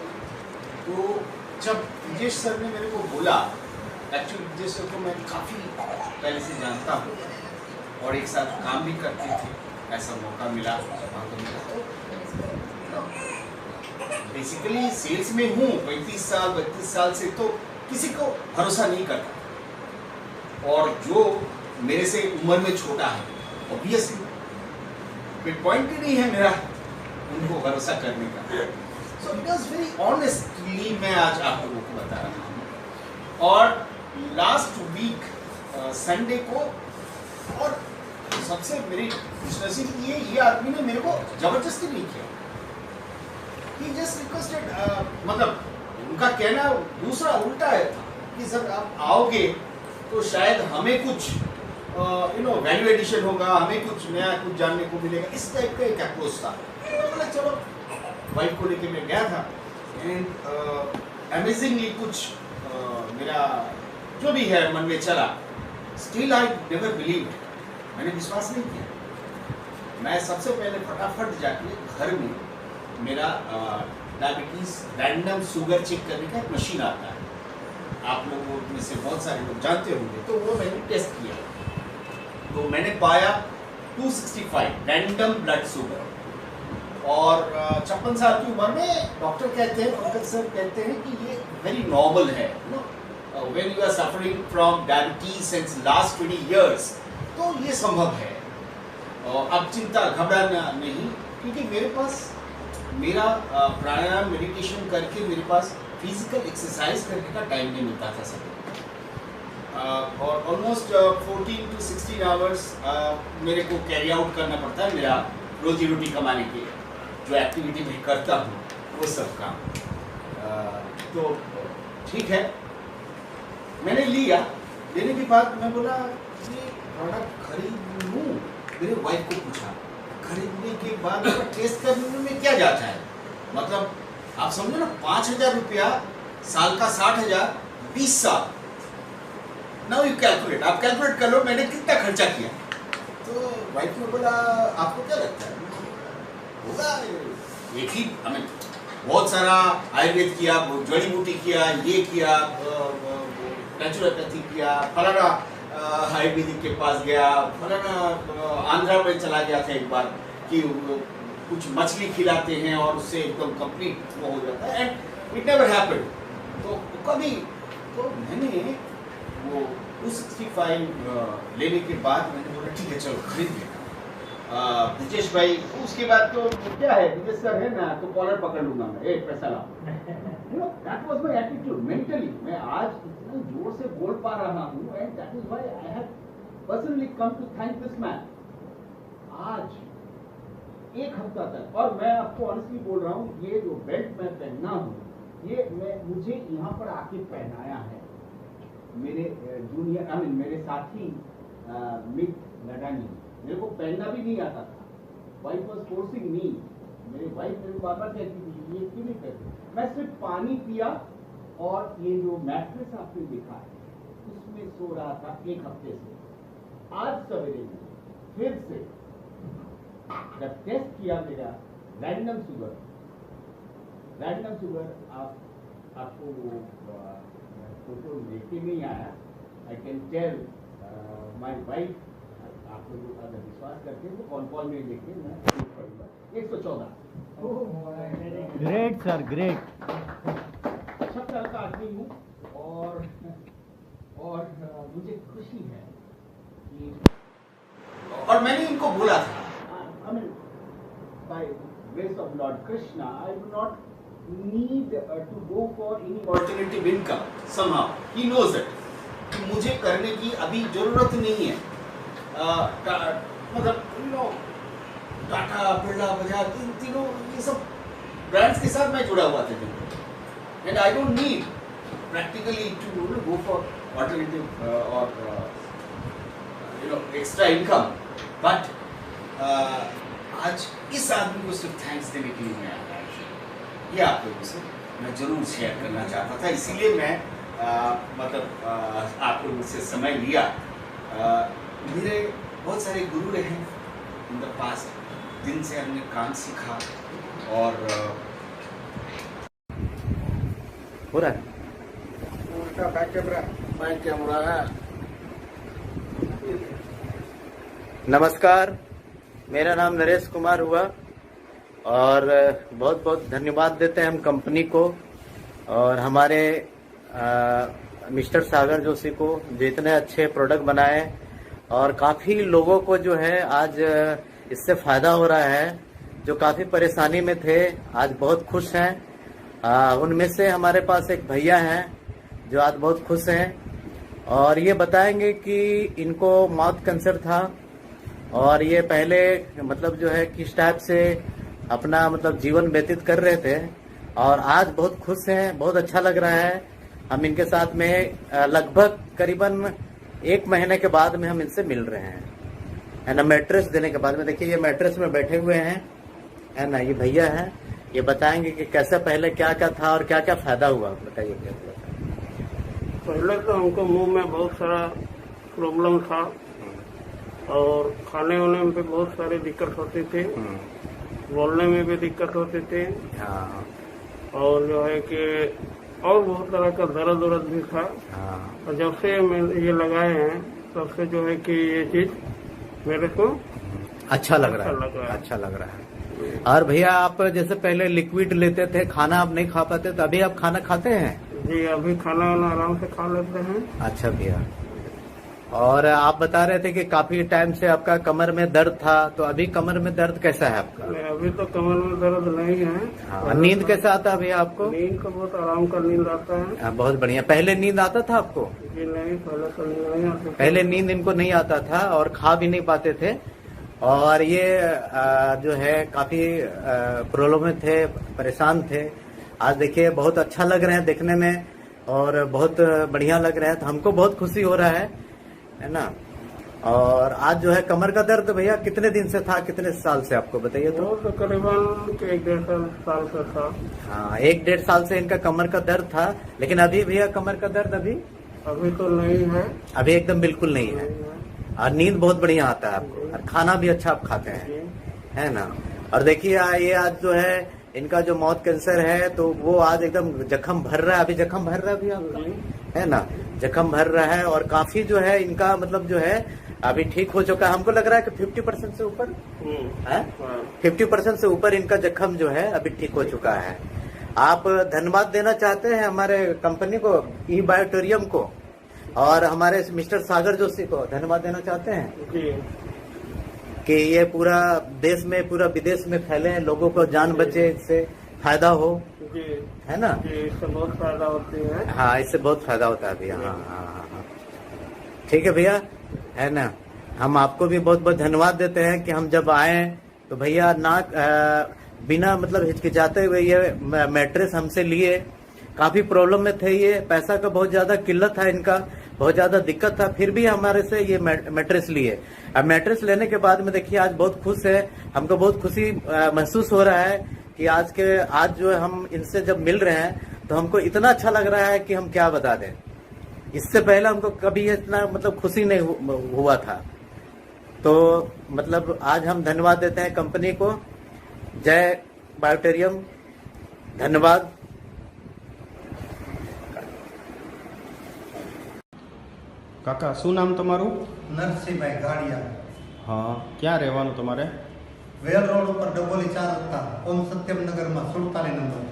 तो जब विजेश सर ने मेरे को बोला, एक्चुअली विजेश सर को मैं काफ़ी पहले से जानता हूँ और एक साथ काम भी करते थे, ऐसा मौका मिला। बेसिकली सेल्स में हूँ 32 साल से, तो किसी को भरोसा नहीं करता, और जो मेरे से उम्र में छोटा है ऑब्वियसली कोई पॉइंट ही नहीं है मेरा उनको भरोसा करने का। So it was very honestly मैं आज आप लोगों को बता रहा हूँ। और लास्ट वीक संडे को, और सबसे मेरी खुशनसीब ये आदमी ने मेरे को जबरदस्ती नहीं किया, ही जस्ट रिक्वेस्टेड, मतलब उनका कहना दूसरा उल्टा है कि सर आप आओगे तो शायद हमें कुछ वैल्यू एडिशन होगा, हमें कुछ नया कुछ जानने को मिलेगा, इस टाइप का एक अप्रोच था। तो चलो वाइफ को लेके मैं गया था, एंड अमेजिंगली कुछ मेरा जो भी है मन में चला। स्टिल आई नेवर बिलीव, मैंने विश्वास नहीं किया। मैं सबसे पहले फटाफट जाके घर में मेरा डायबिटीज़ रैंडम शुगर चेक करने का एक मशीन आता है, आप लोगों में से बहुत सारे लोग जानते होंगे, तो वो मैंने टेस्ट किया, तो मैंने पाया 265 रैंडम ब्लड शुगर। और 56 साल की उम्र में डॉक्टर कहते हैं, पंकज सर कहते हैं कि ये वेरी नॉर्मल है, when you are suffering from diabetes since last 20 years, तो ये संभव है। और अब चिंता घबराना नहीं, क्योंकि मेरे पास मेरा प्राणायाम मेडिटेशन करके मेरे पास फिजिकल एक्सरसाइज करने का टाइम नहीं मिलता था सब, और ऑलमोस्ट 14 to 16 आवर्स मेरे को कैरी आउट करना पड़ता है मेरा रोजी रोटी कमाने के जो एक्टिविटी मैं करता हूँ वो सब काम। तो ठीक है, मैंने लिया। लेने के बाद मैं बोला ये प्रोडक्ट खरीद लूँ। मेरे वाइफ को पूछा, खरीदने के बाद टेस्ट करने में क्या जाता है? मतलब आप समझो ना, 5,000 रुपया साल का 60,000, 20 साल। नाउ यू कैलकुलेट, आप कैलकुलेट कर लो मैंने कितना खर्चा किया। तो वाइफ ने बोला आपको क्या लगता है होगा? एक ही बहुत सारा आयुर्वेद किया, जड़ी बूटी किया, ये किया, नेचुरोपैथी किया, फलाना आयुर्वेदिक के पास गया, फलाना आंध्रा में चला गया था एक बार कि कुछ मछली खिलाते हैं और उससे एकदम कंप्लीट वो हो जाता है, एंड इट नेवर हैपेंड। तो कभी तो मैंने वो 265 लेने के बाद मैंने बोला ठीक है चलो खरीद लेना। ब्रिजेश भाई, उसके बाद तो क्या है, ब्रिजेश सर है ना तो कॉलर पकड़ लूंगा मैं, एक पैसा लाओ। That was my attitude mentally. मैं आज इतना जोर से बोल पा रहा हूँ, and that is why I have personally come to thank this man. आज एक हफ्ता तक, और मैं आपको ऑनेस्टली बोल रहा हूँ, ये जो बेल्ट मैं पहनना हूँ ये मुझे यहाँ पर आके पहनाया है मेरे जूनियर मेरे साथी मिक लडानी। मेरे को पहनना भी नहीं आता था, वाइफ वाज फोर्सिंग मी। मेरी वाइफ मेरे बार बार कहती थी ये क्यों नहीं करती। मैं सिर्फ पानी पिया और ये जो मैट्रेस आपने देखा है उसमें सो रहा था एक हफ्ते से। आज सवेरे में फिर से जब टेस्ट किया मेरा रैंडम शुगर आपको फोटो लेके नहीं आया। I can tell my wife, आप लोग अगर विश्वास करते हैं तो कॉल में लेके मैं 114। Great sir, great. 76 का आदमी हूँ और मुझे खुशी है कि, और मैंने इनको बोला था, by grace of Lord Krishna, I do not need to go for any alternative income somehow. He knows it. कि मुझे करने की अभी जरूरत नहीं है। मतलब टाटा, बिरला, बजाज, इन तीनों ये सब ब्रांड्स के साथ मैं जुड़ा हुआ था, and I don't need practically to go for alternative और एक्स्ट्रा इनकम। बट आज इस आदमी को सिर्फ थैंक्स देने के लिए मैं आया, ये आप लोगों से मैं जरूर शेयर करना चाहता था। इसीलिए मैं आप लोगों से समय लिया। मेरे बहुत सारे गुरु रहे इन द पास्ट, जिनसे हमने काम सीखा। और हो रहा है बैक कैमरा है। नमस्कार, मेरा नाम नरेश कुमार हुआ और बहुत बहुत धन्यवाद देते हैं हम कंपनी को और हमारे मिस्टर सागर जोशी को, जो इतने अच्छे प्रोडक्ट बनाए और काफ़ी लोगों को जो है आज इससे फ़ायदा हो रहा है, जो काफ़ी परेशानी में थे आज बहुत खुश हैं। उनमें से हमारे पास एक भैया हैं जो आज बहुत खुश हैं और ये बताएंगे कि इनको माउथ कैंसर था और ये पहले मतलब जो है किस टाइप से अपना मतलब जीवन व्यतीत कर रहे थे और आज बहुत खुश हैं, बहुत अच्छा लग रहा है। हम इनके साथ में लगभग करीबन 1 महीने के बाद में हम इनसे मिल रहे हैं, है ना। मैट्रेस देने के बाद में देखिए ये मैट्रेस में बैठे हुए हैं, है ना। ये भैया हैं, ये बताएंगे कि कैसे पहले क्या क्या था और क्या क्या फायदा हुआ, बताइए क्या। पहले तो हमको मुंह में बहुत सारा प्रॉब्लम था और खाने वाने में भी बहुत सारी दिक्कत होती थी, बोलने में भी दिक्कत होती थी और जो है कि और बहुत तरह का दर्द उर्द भी था। और जब से मैं ये लगाए हैं तब से जो है कि ये चीज मेरे को अच्छा लग रहा है। और भैया आप जैसे पहले लिक्विड लेते थे, खाना आप नहीं खा पाते, तो अभी आप खाना खाते हैं? जी, अभी खाना वाना आराम से खा लेते हैं। अच्छा भैया, और आप बता रहे थे कि काफी टाइम से आपका कमर में दर्द था, तो अभी कमर में दर्द कैसा है आपका? अभी तो कमर में दर्द नहीं है। हाँ, नींद कैसा आता है भैया आपको? नींद का बहुत आराम का नींद आता है। बहुत बढ़िया। पहले नींद आता था आपको? जी नहीं, पहले तो नहीं आता। पहले नींद इनको नहीं आता था और खा भी नहीं पाते थे, और ये जो है काफी प्रॉब्लम में थे, परेशान थे। आज देखिए बहुत अच्छा लग रहे हैं देखने में और बहुत बढ़िया लग रहा है, तो हमको बहुत खुशी हो रहा है ना। और आज जो है कमर का दर्द भैया कितने दिन से था, कितने साल से आपको बताइए तो? तकरीबन 1-1.5 साल से था। हाँ, 1-1.5 साल से इनका कमर का दर्द था। लेकिन अभी भैया कमर का दर्द अभी तो नहीं है, अभी एकदम बिल्कुल नहीं है। और नींद बहुत बढ़िया आता है आपको, और खाना भी अच्छा आप खाते हैं, है ना। और देखिए ये आज जो है इनका जो माउथ कैंसर है, तो वो आज एकदम जख्म भर रहा है, अभी जख्म भर रहा है अभी आपका, है ना, जख्म भर रहा है। और काफी जो है इनका मतलब जो है अभी ठीक हो चुका है। हमको लग रहा है कि 50% से ऊपर है, 50% से ऊपर इनका जख्म जो है अभी ठीक हो चुका है। आप धन्यवाद देना चाहते हैं हमारे कंपनी को, ई बायोटोरियम को, और हमारे मिस्टर सागर जोशी को धन्यवाद देना चाहते हैं कि ये पूरा देश में, पूरा विदेश में फैले, लोगों को जान बचे, इससे फायदा हो, है ना। इससे बहुत फायदा होती है। हाँ, इससे बहुत फायदा होता है भैया। हाँ। ठीक है भैया, है ना। हम आपको भी बहुत बहुत धन्यवाद देते हैं कि हम जब आए तो भैया ना बिना मतलब हिचकिचाते हुए ये मैट्रेस हमसे लिए। काफी प्रॉब्लम में थे ये, पैसा का बहुत ज्यादा किल्लत था इनका, बहुत ज्यादा दिक्कत था, फिर भी हमारे से ये मैट्रेस लिए। अब मैट्रेस लेने के बाद में देखिए आज बहुत खुश है, हमको बहुत खुशी महसूस हो रहा है कि आज जो है हम इनसे जब मिल रहे हैं तो हमको इतना अच्छा लग रहा है कि हम क्या बता दें। इससे पहले हमको कभी इतना मतलब खुशी नहीं हुआ था। तो मतलब आज हम धन्यवाद देते हैं कंपनी को। जय बायोटेरियम, धन्यवाद। કાકા શું નામ તમારું? નરસિંહભાઈ ગાડિયા. હા, ક્યાં રહેવાનું તમારે? વેલ રોડ ઉપર ડબોલી 4 રસ્તા, ઓમ સત્યમ નગરમાં 47 નંબર.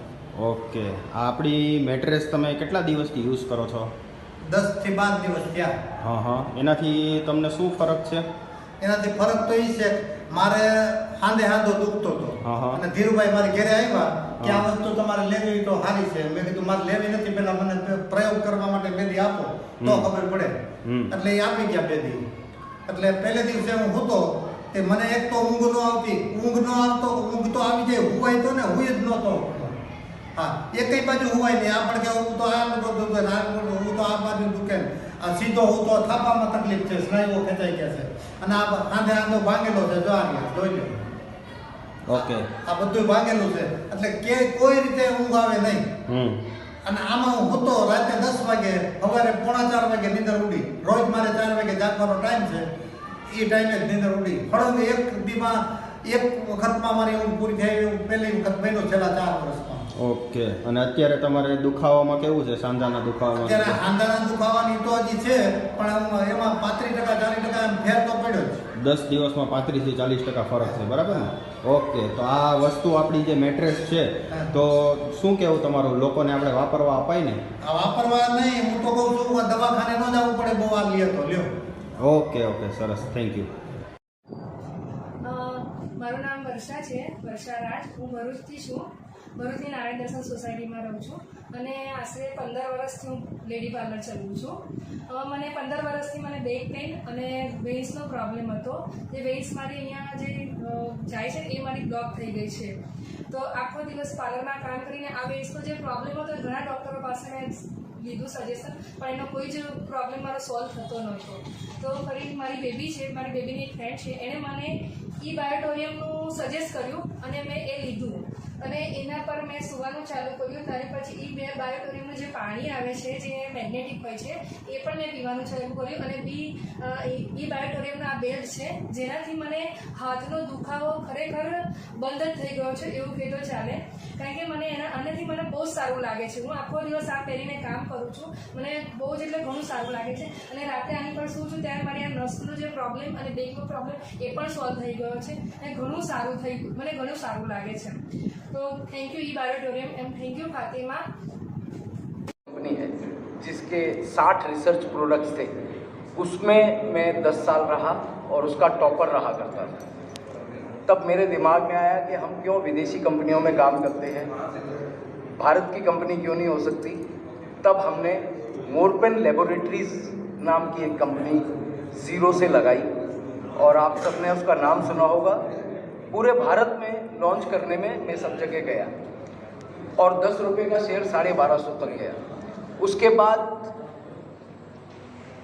ઓકે, આ આપણી મેટ્રેસ તમે કેટલા દિવસથી યુઝ કરો છો? 10 થી 12 દિવસ થયા. હા, એનાથી તમને શું ફરક છે? એનાથી ફરક તો એ છે મારે હાંધો દુખતો હતો અને ધીરુભાઈ મારી ઘરે આવ્યા કે આ વસ્તુ તમારે લેવી તો સારી છે. મેં કીધું મારે લેવી નથી, પેલા મને પ્રયોગ કરવા માટે બેદી આપો તો ખબર પડે. એટલે એ આપી ગયા બેદી. એટલે પહેલે દિવસે હું હતો તે મને એક તો ઊંઘ ન આવતી, ઊંઘ તો આવી જાય, હુવાય તો ને હુઈ જ નહોતો. હા, એકેય બાજુ હુવાય નહીં. આપણે કે હું તો આ દુખે, હું તો આ બાજુ દુખે, આ સીધો હું તો થાપામાં તકલીફ છે, સ્નાયુઓ ખેંચાઈ ગયા છે અને આ હાંધો ભાંગેલો છે. જો આ જોઈ લો, ઓકે, આ બધું ભાંગેલું છે. એટલે કે કોઈ રીતે ઊંઘ આવે નહીં. અને આમાં હું હતો રાતે 10 વાગે, સવારે 3:45 વાગે નીંદર ઉડી. રોજ મારે 4 વાગે જાગવાનો ટાઈમ છે, એ ટાઈમે જ નીંદર ઉડી. ફળંગ એક દીમાં એક વખતમાં મારી ઊંઘ પૂરી થઈ. એવું પહેલી વખત બન્યું છેલ્લા 4 વર્ષમાં. ઓકે, અને અત્યારે તમારે દુખાવામાં કેવું છે? સાંધાના દુખાવામાં? અત્યારે સાંધાના દુખાવાની તો હજી છે, પણ એમાં 35% 40% ફેર તો પડ્યો જ. 10 દિવસમાં 35 થી 40% ફરક છે, બરાબર ને? ઓકે, તો આ વસ્તુ આપણી જે મેટ્રેસ છે, તો શું કેવું તમારું, લોકોને આપણે વાપરવા અપાય ને? આ વાપરવા નહીં, હું તો કહું છું દવાખાને ન જવું પડે બહુ આ લ્યો તો લ્યો. ઓકે, સરસ, થેન્ક યુ. મારું નામ વર્ષા છે, વર્ષા રાજ. હું ભરૂચથી છું. ભરૂચની નારાયણ દર્શન સોસાયટીમાં રહું છું અને આશરે 15 વર્ષથી હું લેડી પાર્લર ચલાવું છું. મને 15 વર્ષથી મને બેક પેઇન અને વેઇન્સનો પ્રોબ્લેમ હતો. જે વેઇન્સ મારી અહીંયા જે જાય છે એ મારી બ્લોક થઈ ગઈ છે. તો આખો દિવસ પાર્લરમાં કામ કરીને આ વેઇન્સનો જે પ્રોબ્લેમ હતો ઘણા ડૉક્ટરો પાસે મેં લીધું સજેશન, પણ એનો કોઈ જ પ્રોબ્લેમ મારો સોલ્વ થતો નહોતો. તો ફરી મારી બેબી છે, મારી બેબીની એક ફ્રેન્ડ છે, એણે મને ઈ બાયોટોરિયમનું સજેસ્ટ કર્યું અને મેં એ લીધું અને એના પર મેં સુવાનું ચાલુ કર્યું. ત્યારે પછી ઈ બાયોટોરિયમનું જે પાણી આવે છે, જે મેગ્નેટિક હોય છે, એ પણ મેં પીવાનું ચાલુ કર્યું. અને ઈ બાયોટોરિયમનો આ બેલ્ટ છે, જેનાથી મને હાથનો દુખાવો ખરેખર બંધ જ થઈ ગયો છે એવું કહેતો ચાલે. કારણ કે મને આનાથી મને બહુ સારું લાગે છે. હું આખો દિવસ આ પહેરીને કામ કરું છું, મને બહુ જ એટલે ઘણું સારું લાગે છે. અને રાતે આની પર શું છું ત્યારે મારી આ નસનો જે પ્રોબ્લેમ અને બેકનો પ્રોબ્લેમ એ પણ સોલ્વ થઈ ગયો છે અને ઘણું સારું થઈ ગયું, મને ઘણું સારું લાગે છે. तो थैंक यू ई बायोटोरियम and thank you Fatima. Company है जिसके 60 रिसर्च प्रोडक्ट्स थे, उसमें मैं 10 साल रहा और उसका टॉपर रहा करता था. तब मेरे दिमाग में आया कि हम क्यों विदेशी कंपनियों में काम करते हैं, भारत की कंपनी क्यों नहीं हो सकती. तब हमने मोरपेन लेबोरेटरीज नाम की एक कंपनी ज़ीरो से लगाई और आप सबने उसका नाम सुना होगा। पूरे भारत में लॉन्च करने में मैं सब जगह गया और 10 रुपये का शेयर 1250 तक गया। उसके बाद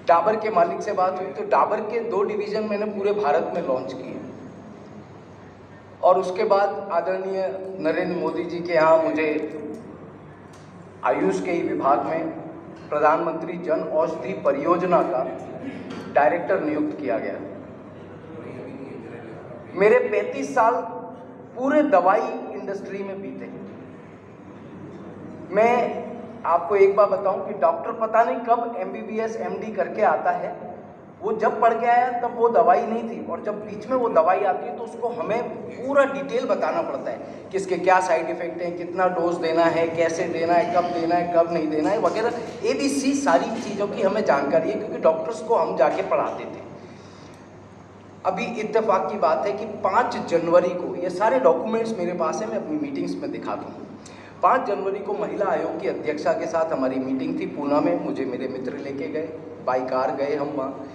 डाबर के मालिक से बात हुई तो डाबर के 2 डिवीज़न मैंने पूरे भारत में लॉन्च किए और उसके बाद आदरणीय नरेंद्र मोदी जी के यहाँ मुझे आयुष के ही विभाग में प्रधानमंत्री जन औषधि परियोजना का डायरेक्टर नियुक्त किया गया। मेरे 35 साल पूरे दवाई इंडस्ट्री में बीते। मैं आपको एक बात बताऊं कि डॉक्टर पता नहीं कब MBBS MD करके आता है, वो जब पढ़ के आया तब वो दवाई नहीं थी और जब बीच में वो दवाई आती है तो उसको हमें पूरा डिटेल बताना पड़ता है कि इसके क्या साइड इफेक्ट हैं, कितना डोज देना है, कैसे देना है, कब देना है, कब नहीं देना है वगैरह ABC सारी चीज़ों की हमें जानकारी है क्योंकि डॉक्टर्स को हम जाके पढ़ाते थे। अभी इत्तेफाक की बात है कि 5 जनवरी को ये सारे डॉक्यूमेंट्स मेरे पास है, मैं अपनी मीटिंग्स में दिखाता हूँ। 5 जनवरी को महिला आयोग की अध्यक्षा के साथ हमारी मीटिंग थी पूना में। मुझे मेरे मित्र लेके गए, बाई कार गए हम वहाँ,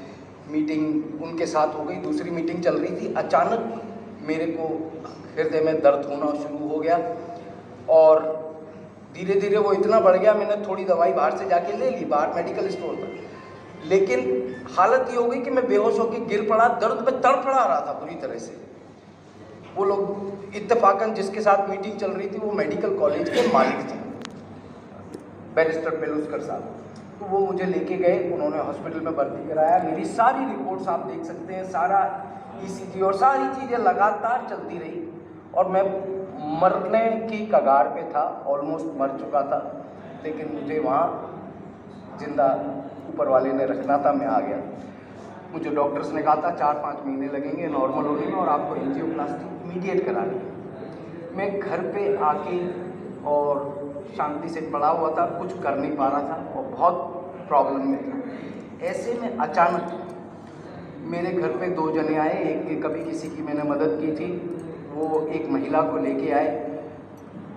मीटिंग उनके साथ हो गई। दूसरी मीटिंग चल रही थी, अचानक मेरे को हृदय में दर्द होना शुरू हो गया और धीरे धीरे वो इतना बढ़ गया, मैंने थोड़ी दवाई बाहर से जाके ले ली, बाहर मेडिकल स्टोर पर, लेकिन हालत ये हो गई कि मैं बेहोश होकर गिर पड़ा, दर्द में तड़फड़ा रहा था बुरी तरह से। वो लोग इत्तेफाकन जिसके साथ मीटिंग चल रही थी वो मेडिकल कॉलेज के मालिक थे, बैरिस्टर बेलुस्कर साहब। तो वो मुझे लेके गए, उन्होंने हॉस्पिटल में भर्ती कराया। मेरी सारी रिपोर्ट्स आप देख सकते हैं, सारा ECG और सारी चीज़ें लगातार चलती रही और मैं मरने की कगार पे था, ऑलमोस्ट मर चुका था, लेकिन मुझे वहाँ जिंदा ऊपर वाले ने रखना था, मैं आ गया। मुझे डॉक्टर्स ने कहा था 4-5 महीने लगेंगे नॉर्मल होने में और आपको एंजियोप्लास्टी इमीडिएट करानी है। मैं घर पे आके और शांति से पड़ा हुआ था, कुछ कर नहीं पा रहा था और बहुत प्रॉब्लम में था। ऐसे में अचानक मेरे घर पे 2 जने आए, एक कभी किसी की मैंने मदद की थी, वो एक महिला को लेके आए,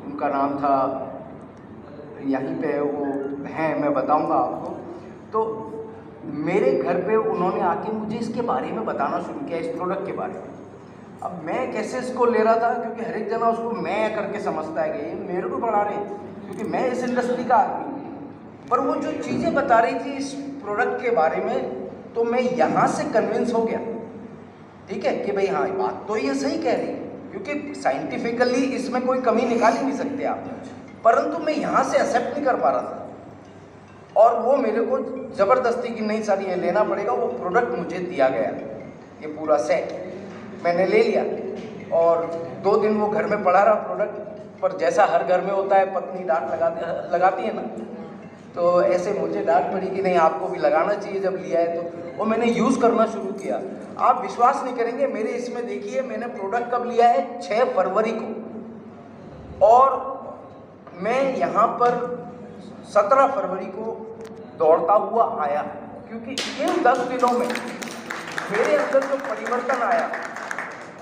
उनका नाम था, यहीं पे वो हैं, मैं बताऊंगा आपको। तो मेरे घर पे उन्होंने आके मुझे इसके बारे में बताना शुरू किया, इस प्रोडक्ट के बारे में। अब मैं कैसे इसको ले रहा था क्योंकि हर एक जना उसको मैं करके समझता है कि ये मेरे को पढ़ा रहे क्योंकि मैं इस इंडस्ट्री का आदमी, पर वो जो चीज़ें बता रही थी इस प्रोडक्ट के बारे में तो मैं यहाँ से कन्विंस हो गया, ठीक है, कि भाई हाँ बात तो ये सही कह रही है क्योंकि साइंटिफिकली इसमें कोई कमी निकाल ही नहीं सकते आप, परंतु मैं यहाँ से एक्सेप्ट नहीं कर पा रहा था और वो मेरे को ज़बरदस्ती की नहीं सर ये लेना पड़ेगा। वो प्रोडक्ट मुझे दिया गया, ये पूरा सेट मैंने ले लिया और 2 दिन वो घर में पड़ा रहा प्रोडक्ट। पर जैसा हर घर में होता है, पत्नी डांट लगाती है ना, तो ऐसे मुझे डांट पड़ी कि नहीं आपको भी लगाना चाहिए जब लिया है तो। वो मैंने यूज़ करना शुरू किया। आप विश्वास नहीं करेंगे, मेरे इसमें देखिए मैंने प्रोडक्ट कब लिया है, 6 फरवरी को, और मैं यहाँ पर 17 फरवरी को दौड़ता हुआ आया क्योंकि इन 10 दिनों में मेरे अंदर जो परिवर्तन आया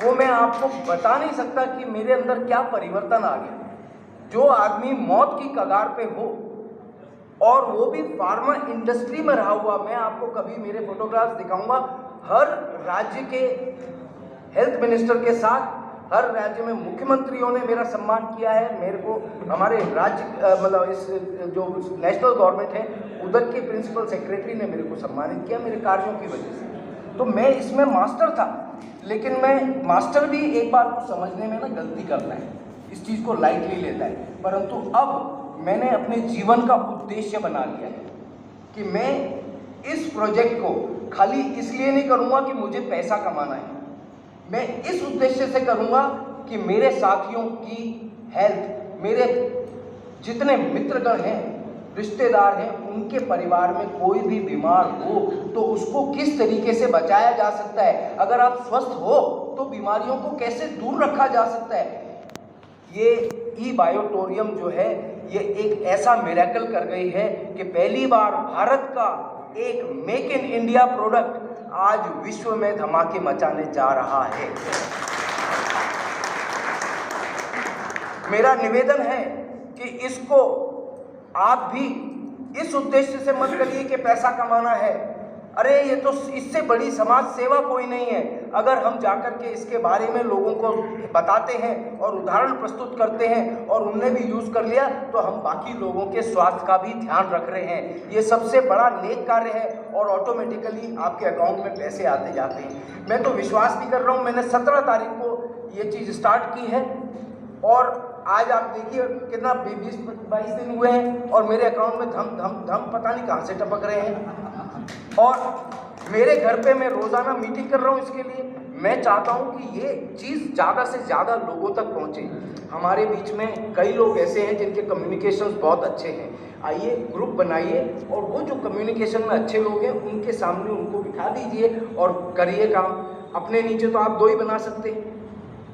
वो मैं आपको बता नहीं सकता कि मेरे अंदर क्या परिवर्तन आ गया। जो आदमी मौत की कगार पे हो और वो भी फार्मा इंडस्ट्री में रहा हुआ, मैं आपको कभी मेरे फोटोग्राफ्स दिखाऊंगा, हर राज्य के हेल्थ मिनिस्टर के साथ हर राज्य में मुख्यमंत्रियों ने मेरा सम्मान किया है। मेरे को हमारे राज्य मतलब इस जो नेशनल गवर्नमेंट है उधर के प्रिंसिपल सेक्रेटरी ने मेरे को सम्मानित किया मेरे कार्यों की वजह से। तो मैं इसमें मास्टर था, लेकिन मैं मास्टर भी एक बार को समझने में ना गलती करता है, इस चीज़ को लाइटली लेता है, परंतु अब मैंने अपने जीवन का उद्देश्य बना लिया है कि मैं इस प्रोजेक्ट को खाली इसलिए नहीं करूँगा कि मुझे पैसा कमाना है, मैं इस उद्देश्य से करूँगा कि मेरे साथियों की हेल्थ, मेरे जितने मित्रगण हैं, रिश्तेदार हैं, उनके परिवार में कोई भी बीमार हो तो उसको किस तरीके से बचाया जा सकता है, अगर आप स्वस्थ हो तो बीमारियों को कैसे दूर रखा जा सकता है। ये ई-बायोटोरियम जो है ये एक ऐसा मिरेकल कर गई है कि पहली बार भारत का एक मेक इन इंडिया प्रोडक्ट आज विश्व में धमाके मचाने जा रहा है। मेरा निवेदन है कि इसको आप भी इस उद्देश्य से मत करिए कि पैसा कमाना है। अरे ये तो इससे बड़ी समाज सेवा कोई नहीं है। अगर हम जाकर के इसके बारे में लोगों को बताते हैं और उदाहरण प्रस्तुत करते हैं और उनने भी यूज़ कर लिया तो हम बाकी लोगों के स्वास्थ्य का भी ध्यान रख रहे हैं। ये सबसे बड़ा नेक कार्य है और ऑटोमेटिकली आपके अकाउंट में पैसे आते जाते हैं। मैं तो विश्वास भी कर रहा हूँ, मैंने 17 तारीख को ये चीज़ स्टार्ट की है और आज आप देखिए कितना 20-22 दिन हुए हैं और मेरे अकाउंट में धम धम धम पता नहीं कहाँ से टपक रहे हैं। और मेरे घर पे मैं रोज़ाना मीटिंग कर रहा हूँ इसके लिए। मैं चाहता हूँ कि ये चीज़ ज़्यादा से ज़्यादा लोगों तक पहुँचे। हमारे बीच में कई लोग ऐसे हैं जिनके कम्युनिकेशंस बहुत अच्छे हैं। आइए ग्रुप बनाइए और वो जो कम्युनिकेशन में अच्छे लोग हैं उनके सामने उनको बिठा दीजिए और करिए काम। अपने नीचे तो आप 2 ही बना सकते हैं,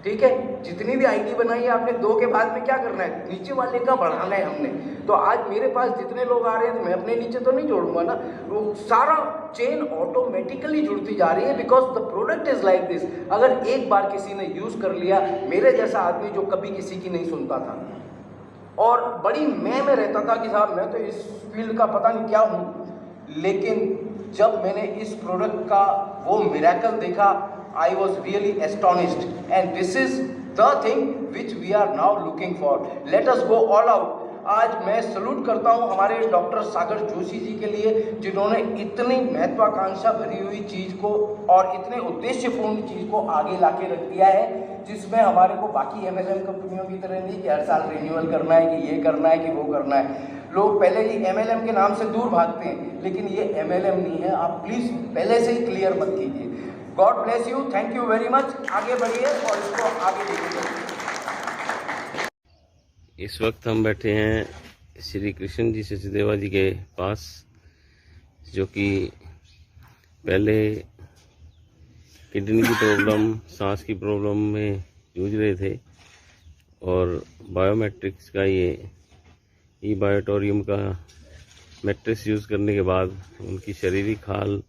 ठीक है। जितनी भी आईडी बनाई है आपने 2 के बाद में क्या करना है, नीचे वाले का बढ़ाना है हमने। तो आज मेरे पास जितने लोग आ रहे हैं तो मैं अपने नीचे तो नहीं जोड़ूंगा ना, वो सारा चेन ऑटोमेटिकली जुड़ती जा रही है because the product is like this. अगर एक बार किसी ने यूज़ कर लिया, मेरे जैसा आदमी जो कभी किसी की नहीं सुनता था और बड़ी मैं रहता था कि साहब मैं तो इस फील्ड का पता नहीं क्या हूँ, लेकिन जब मैंने इस प्रोडक्ट का वो मिरेकल देखा, I was really astonished, and this is the thing which we are now looking for. Let us go all out. आज मैं सलूट करता हूँ हमारे डॉक्टर सागर जोशी जी के लिए, जिन्होंने इतनी महत्वाकांक्षा भरी हुई चीज़ को और इतने उद्देश्यपूर्ण चीज़ को आगे लाके रख दिया है, जिसमें हमारे को बाकी MLM कंपनियों की तरह नहीं कि हर साल रिन्यूअल करना है, कि ये करना है, कि वो करना है। लोग पहले ही MLM के नाम से दूर भागते हैं, लेकिन ये MLM नहीं है। आप प्लीज़ पहले से ही क्लियर मत कीजिए। God bless you, thank you very much. आगे बढ़िए और इसको आगे लेके। इस वक्त हम बैठे हैं श्री कृष्ण जी सचदेवा जी के पास, जो कि पहले किडनी की प्रॉब्लम, सांस की प्रॉब्लम में जूझ रहे थे और बायोमेट्रिक्स का ये ई-बायोटोरियम का मैट्रिक्स यूज़ करने के बाद उनकी शारीरिक हाल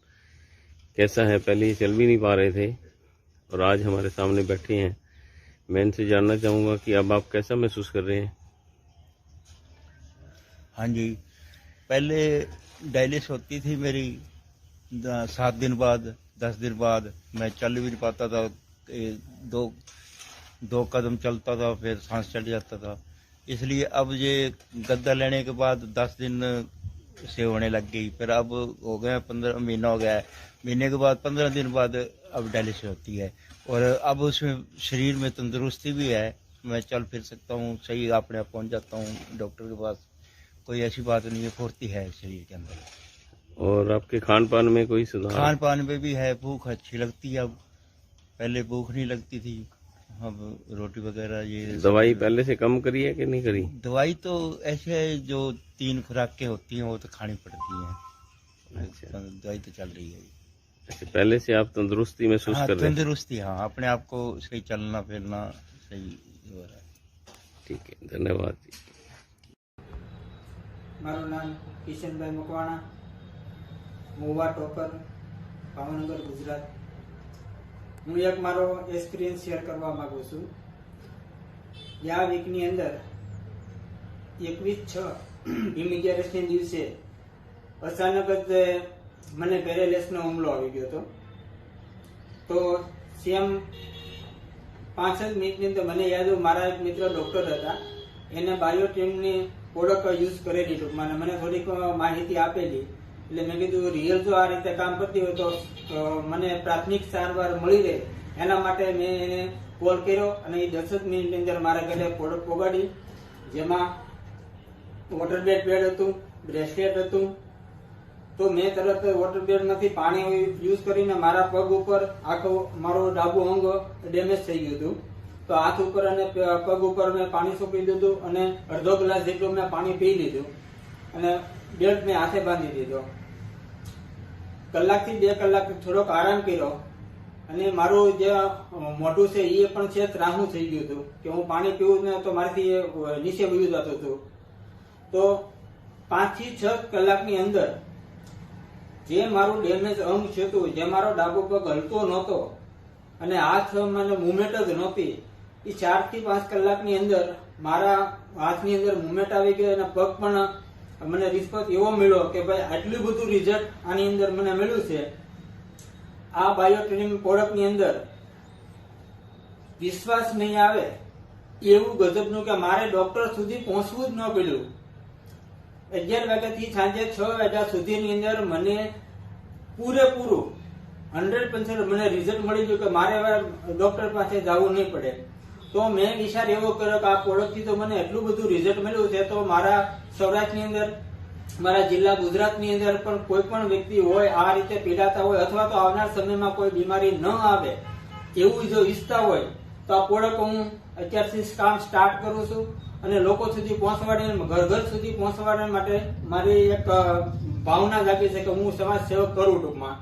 कैसा है, पहले ये चल भी नहीं पा रहे थे और आज हमारे सामने बैठे हैं। मैं इनसे जानना चाहूँगा कि अब आप कैसा महसूस कर रहे हैं। हाँ जी, पहले डायलिसिस होती थी मेरी 7 दिन बाद, 10 दिन बाद मैं चल भी नहीं पाता था, 2 कदम चलता था फिर सांस चढ़ जाता था। इसलिए अब ये गद्दा लेने के बाद 10 दिन से होने लग गई, फिर अब हो गया 15 महीना हो गया है। महीने के बाद 15 दिन बाद अब डायलिसिस होती है और अब उसमें शरीर में तंदुरुस्ती भी है, मैं चल फिर सकता हूँ, सही अपने आप पहुँच जाता हूँ डॉक्टर के पास। कोई ऐसी बात नहीं है, फुर्ती है शरीर के अंदर। और आपके खान पान में कोई सुधार? खान पान में भी है, भूख अच्छी लगती है अब, पहले भूख नहीं लगती थी, अब रोटी वगैरह ये। दवाई पहले से कम करी है कि नहीं करी? दवाई तो ऐसे है जो 3 खुराकें होती हैं वो तो खानी पड़ती हैं। अच्छा, दवाई तो चल रही है। अच्छा, पहले से आप तंदुरुस्ती महसूस कर रहे हैं? तंदुरुस्ती, हाँ, अपने आप को सही चलना फिरना सही हो रहा है। ठीक है, धन्यवाद जी। મારું નામ કિશનભાઈ મકવાણા, મોવા ટોપર, ભાવનગર, ગુજરાત। હું એક મારો એક્સપિરિયન્સ શેર કરવા માંગુ છું। આ વીકની અંદર 21/6 ઇમિગ્રેશનના દિવસે અચાનક જ મને પેરેલિસનો હુમલો આવી ગયો હતો। તો સેમ 5 મિનિટની અંદર મને યાદ આવ્યું, મારા એક મિત્ર ડૉક્ટર હતા, એને બાયોટીમની પ્રોડક્ટ યુઝ કરેલી, ટૂંકમાં મને થોડીક માહિતી આપેલી, એટલે મેં કીધું રિયલ જો આ રીતે કામ કરતી હોય તો મને પ્રાથમિક સારવાર મળી રહે, એના માટે મેં એને કોલ કર્યો અને એ 10 મિનિટની અંદર મારા ઘરે પ્રોડક્ટ પોગાડી, જેમાં વોટર બેડ પેડ હતું, બ્રેસલેટ હતું। તો મેં તરત વોટર બેડમાંથી પાણી યુઝ કરીને મારા પગ ઉપર આખો મારો ડાબુ અંગ ડેમેજ થઈ ગયું હતું। તો હાથ ઉપર અને પગ ઉપર મેં પાણી સોંપી દીધું અને અડધો ગ્લાસ જેટલું મેં પાણી પી લીધું અને બેલ્ટ મેં હાથે બાંધી દીધો। કલાકથી 2 કલાક થોડોક આરામ કર્યો અને મારું જે મોઢું છે એ પણ છે ત્રાહું થઈ ગયું હતું કે હું પાણી પીવું ને તો મારાથી નીચે વયું જતું હતું। તો 5 થી 6 કલાકની અંદર જે મારું ડેમેજ અંગ હતું, જે મારો ડાબો પગ હલતો નહોતો અને હાથ મને મુવમેન્ટ જ નહોતી, એ 4 થી 5 કલાકની અંદર મારા હાથની અંદર મુવમેન્ટ આવી ગયો અને પગ પણ મને રિસ્પોન્સ એવો મળ્યો કે ભાઈ આટલું બધું રિઝલ્ટ આની અંદર મને મળ્યું છે. આ બાયોટ્રેનિંગ પ્રોડક્ટની અંદર વિશ્વાસ નહીં આવે એવું ગજબનું કે મારે ડોક્ટર સુધી પહોંચવું જ ન પડ્યું. 11 વાગ્યાથી સાંજે 6 વાગ્યા સુધીની અંદર મને પૂરેપૂરું 100% મને રિઝલ્ટ મળી ગયું કે મારે ડોક્ટર પાસે જવું નહીં પડે. તો મેં વિચાર એવો કર્યો કે આ પ્રોડક્ટથી તો મને એટલું બધું રિઝલ્ટ મળ્યું છે, તો મારા સૌરાષ્ટ્રની અંદર, મારા જિલ્લા ગુજરાતની અંદર પણ કોઈ પણ વ્યક્તિ હોય આ રીતે પીડાતા હોય અથવા તો આવનાર સમયમાં કોઈ બીમારી ન આવે એવું જો ઈચ્છતા હોય તો આ પ્રોડક્ટ હું અત્યારથી કામ સ્ટાર્ટ કરું છું અને લોકો સુધી પહોંચવાડીને, ઘર ઘર સુધી પહોંચવાડવા માટે મારી એક ભાવના જાગી છે કે હું સમાજ સેવક કરું. ટૂંકમાં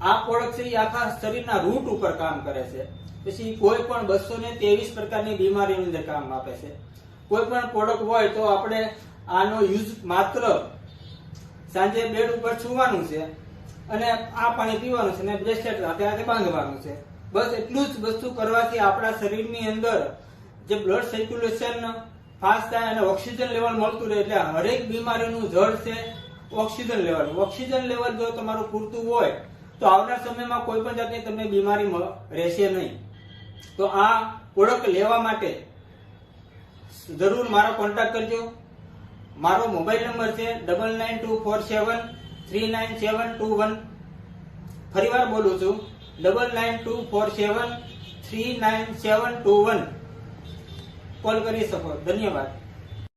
આ પ્રોડક્ટ છે એ આખા શરીરના રૂટ ઉપર કામ કરે છે. પછી કોઈ પણ 223 પ્રકારની બીમારીની અંદર કામ આપે છે. કોઈ પણ પ્રોડક્ટ હોય તો આપણે આનો યુઝ માત્ર સાંજે બેડ ઉપર સુવાનું છે અને આ પાણી પીવાનું છે અને બ્રેસલેટ સાથે બાંધવાનું છે. બસ એટલું જ વસ્તુ કરવાથી આપણા શરીરની અંદર જે બ્લડ સર્ક્યુલેશન ફાસ્ટ થાય અને ઓક્સિજન લેવલ મળતું રહે. એટલે હરેક બીમારીનું જડ છે ઓક્સિજન લેવલ. ઓક્સિજન લેવલ જો તમારું પૂરતું હોય તો આવનાર સમયમાં કોઈ પણ જાતની તમને બીમારી રહેશે નહીં. તો આ પ્રોડક્ટ લેવા માટે જરૂર મારો કોન્ટેક્ટ કરજો. મારો મોબાઈલ નંબર છે 9924739721. ફરીવાર બોલું છું 9924739721. કોલ કરી શકો. ધન્યવાદ.